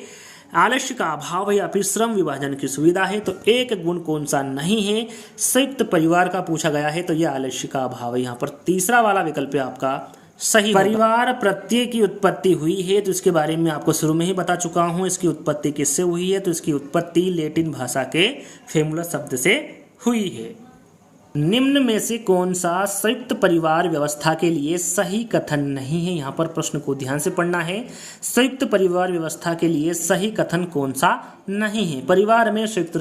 Speaker 1: आलस्य का अभाव है या फिर श्रम विभाजन की सुविधा है। तो एक गुण कौन सा नहीं है संयुक्त परिवार का पूछा गया है, तो यह आलस्य का अभाव है। यहाँ पर तीसरा वाला विकल्प है आपका सही। परिवार प्रत्यय की उत्पत्ति हुई है, तो इसके बारे में आपको शुरू में ही बता चुका हूं। इसकी उत्पत्ति किससे हुई है, तो इसकी उत्पत्ति लैटिन भाषा के फेमुलस शब्द से हुई है। निम्न में से कौन सा संयुक्त परिवार व्यवस्था के लिए सही कथन नहीं है। यहाँ पर प्रश्न को ध्यान से पढ़ना है। संयुक्त परिवार व्यवस्था के लिए सही कथन कौन सा नहीं है। परिवार में संयुक्त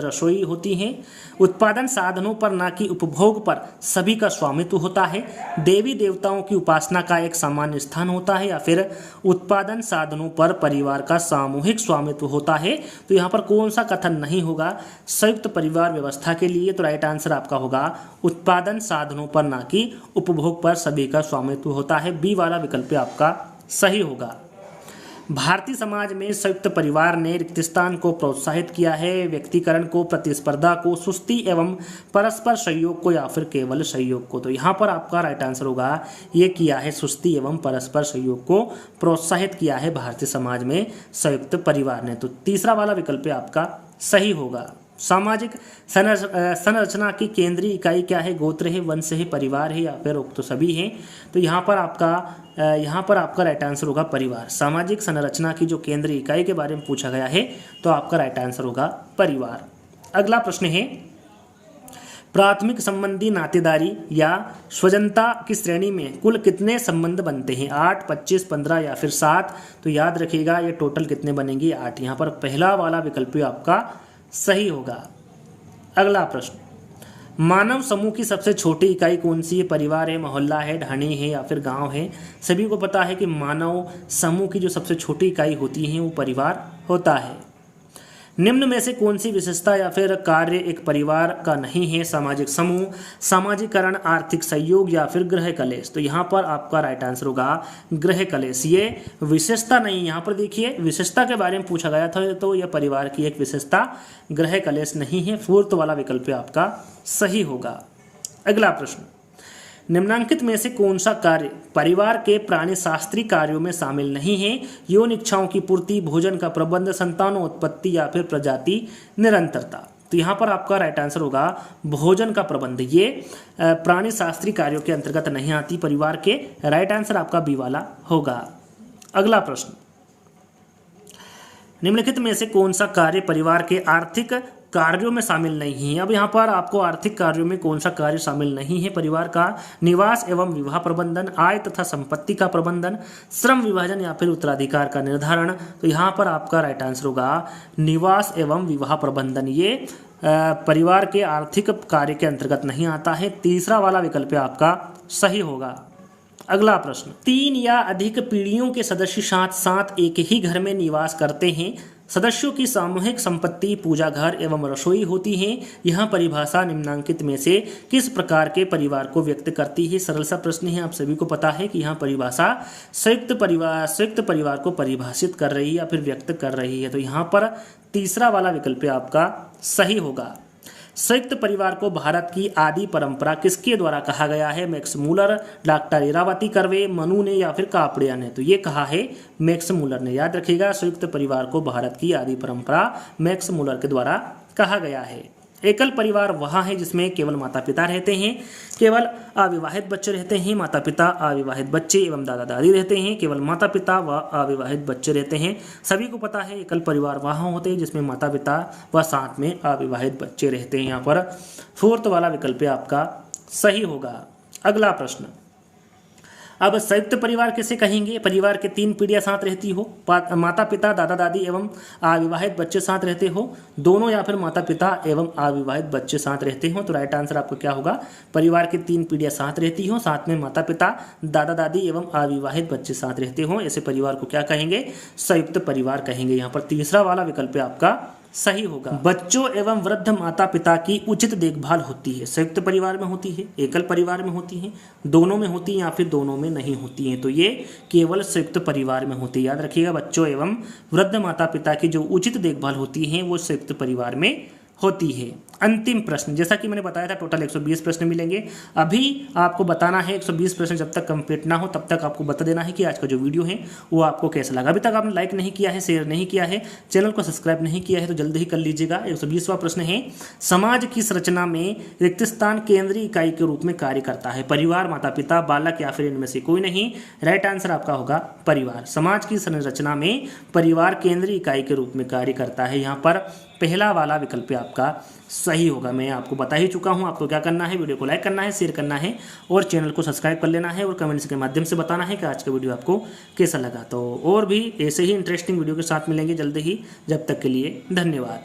Speaker 1: रसोई होती है, उत्पादन साधनों पर ना कि उपभोग पर सभी का स्वामित्व होता है, देवी देवताओं की उपासना का एक सामान्य स्थान होता है, या फिर उत्पादन साधनों पर परिवार का सामूहिक स्वामित्व होता है। तो यहाँ पर कौन सा कथन नहीं होगा संयुक्त परिवार व्यवस्था के लिए, तो राइट आंसर आपका होगा उत्पादन साधनों पर ना कि उपभोग पर सभी का स्वामित्व होता है। बी वाला विकल्प आपका सही होगा। भारतीय समाज में संयुक्त परिवार ने रिक्तस्थान को प्रोत्साहित किया है, व्यक्तिकरण को, प्रतिस्पर्धा को, सुस्ती एवं परस्पर सहयोग को, या फिर केवल सहयोग को। तो यहाँ पर आपका राइट आंसर होगा ये किया है, सुस्ती एवं परस्पर सहयोग को प्रोत्साहित किया है भारतीय समाज में संयुक्त परिवार ने। तो तीसरा वाला विकल्प आपका सही होगा। सामाजिक संरचना की केंद्रीय इकाई क्या है, गोत्र है, वंश है, परिवार है, या फिर उक्त सभी हैं। तो यहाँ पर आपका राइट आंसर होगा परिवार। सामाजिक संरचना की जो केंद्रीय इकाई के बारे में पूछा गया है, तो आपका राइट आंसर होगा परिवार। अगला प्रश्न है, प्राथमिक संबंधी नातेदारी या स्वजनता की श्रेणी में कुल कितने संबंध बनते हैं, 8, 25, 15 या फिर 7। तो याद रखिएगा ये टोटल कितने बनेंगे, 8। यहाँ पर पहला वाला विकल्प आपका सही होगा। अगला प्रश्न, मानव समूह की सबसे छोटी इकाई कौन सी है। परिवार है, मोहल्ला है, ढाणी है, या फिर गांव है। सभी को पता है कि मानव समूह की जो सबसे छोटी इकाई होती है वो परिवार होता है। निम्न में से कौन सी विशेषता या फिर कार्य एक परिवार का नहीं है। सामाजिक समूह, सामाजिकरण, आर्थिक सहयोग, या फिर गृह कलेश। तो यहाँ पर आपका राइट आंसर होगा गृह कलेश। ये विशेषता नहीं, यहाँ पर देखिए विशेषता के बारे में पूछा गया था, तो यह परिवार की एक विशेषता गृह कलेश नहीं है। फोर्थ वाला विकल्प आपका सही होगा। अगला प्रश्न, निम्नांकित में से कौन सा कार्य परिवार के प्राणीशास्त्रीय कार्यों में शामिल नहीं है। यौन इच्छाओं की पूर्ति, भोजन का प्रबंध, संतानोत्पत्ति, या फिर प्रजाति निरंतरता। तो यहाँ पर आपका राइट आंसर होगा भोजन का प्रबंध। ये प्राणीशास्त्रीय कार्यों के अंतर्गत नहीं आती परिवार के। राइट आंसर आपका बी वाला होगा। अगला प्रश्न, निम्नलिखित में से कौन सा कार्य परिवार के आर्थिक कार्यों में शामिल नहीं है। अब यहाँ पर आपको आर्थिक कार्यों में कौन सा कार्य शामिल नहीं है परिवार का। निवास एवं विवाह प्रबंधन, आय तथा संपत्ति का प्रबंधन, श्रम विभाजन, या फिर उत्तराधिकार का निर्धारण। तो यहाँ पर आपका राइट आंसर होगा निवास एवं विवाह प्रबंधन। ये परिवार के आर्थिक कार्य के अंतर्गत नहीं आता है। तीसरा वाला विकल्प आपका सही होगा। अगला प्रश्न, 3 या अधिक पीढ़ियों के सदस्य साथ साथ एक ही घर में निवास करते हैं। सदस्यों की सामूहिक संपत्ति पूजा घर एवं रसोई होती है। यह परिभाषा निम्नांकित में से किस प्रकार के परिवार को व्यक्त करती है। सरल सा प्रश्न है, आप सभी को पता है कि यह परिभाषा संयुक्त परिवार को परिभाषित कर रही है या फिर व्यक्त कर रही है। तो यहाँ पर तीसरा वाला विकल्प आपका सही होगा। संयुक्त परिवार को भारत की आदि परंपरा किसके द्वारा कहा गया है। Max Muller, doctor Iravati Karve, Manu ने, या फिर कापड़िया ने। तो ये कहा है मैक्स मूलर ने। याद रखिएगा संयुक्त परिवार को भारत की आदि परंपरा मैक्स मूलर के द्वारा कहा गया है। एकल परिवार वहाँ है जिसमें केवल माता पिता रहते हैं, केवल अविवाहित बच्चे रहते हैं, माता पिता, अविवाहित बच्चे एवं दादा दादी रहते हैं, केवल माता पिता व अविवाहित बच्चे रहते हैं। सभी को पता है एकल परिवार वहाँ होते हैं जिसमें माता पिता व साथ में अविवाहित बच्चे रहते हैं। यहाँ पर फोर्थ वाला विकल्प आपका सही होगा। अगला प्रश्न, अब संयुक्त परिवार किसे कहेंगे। परिवार के 3 पीढ़ियां साथ रहती हो, माता पिता, दादा दादी एवं अविवाहित बच्चे साथ रहते हो, दोनों, या फिर माता पिता एवं अविवाहित बच्चे साथ रहते हो। तो राइट आंसर आपका क्या होगा, परिवार की 3 पीढ़ियां साथ रहती हो, साथ में माता पिता, दादा दादी एवं अविवाहित बच्चे साथ रहते हो। ऐसे परिवार को क्या कहेंगे, संयुक्त परिवार कहेंगे। यहाँ पर तीसरा वाला विकल्प आपका सही होगा। बच्चों एवं वृद्ध माता पिता की उचित देखभाल होती है। संयुक्त परिवार में होती है, एकल परिवार में होती है, दोनों में होती है, या फिर दोनों में नहीं होती है। तो ये केवल संयुक्त परिवार में होती है। याद रखिएगा बच्चों एवं वृद्ध माता पिता की जो उचित देखभाल होती है वो संयुक्त परिवार में होती है। अंतिम प्रश्न, जैसा कि मैंने बताया था टोटल 120 प्रश्न मिलेंगे। अभी आपको बताना है 120 प्रश्न जब तक कंप्लीट ना हो तब तक आपको बता देना है कि आज का जो वीडियो है वो आपको कैसा लगा। अभी तक आपने लाइक नहीं किया है, शेयर नहीं किया है, चैनल को सब्सक्राइब नहीं किया है तो जल्दी ही कर लीजिएगा। 120वां प्रश्न है, समाज की संरचना में रिक्त स्थान केंद्रीय इकाई के रूप में कार्य करता है। परिवार, माता पिता, बालक या फिर इनमें से कोई नहीं। राइट आंसर आपका होगा परिवार। समाज की संरचना में परिवार केंद्रीय इकाई के रूप में कार्य करता है। यहाँ पर पहला वाला विकल्प आपका सही होगा। मैं आपको बता ही चुका हूं। आपको क्या करना है, वीडियो को लाइक करना है, शेयर करना है और चैनल को सब्सक्राइब कर लेना है और कमेंट्स के माध्यम से बताना है कि आज का वीडियो आपको कैसा लगा। तो और भी ऐसे ही इंटरेस्टिंग वीडियो के साथ मिलेंगे जल्दी ही। जब तक के लिए धन्यवाद।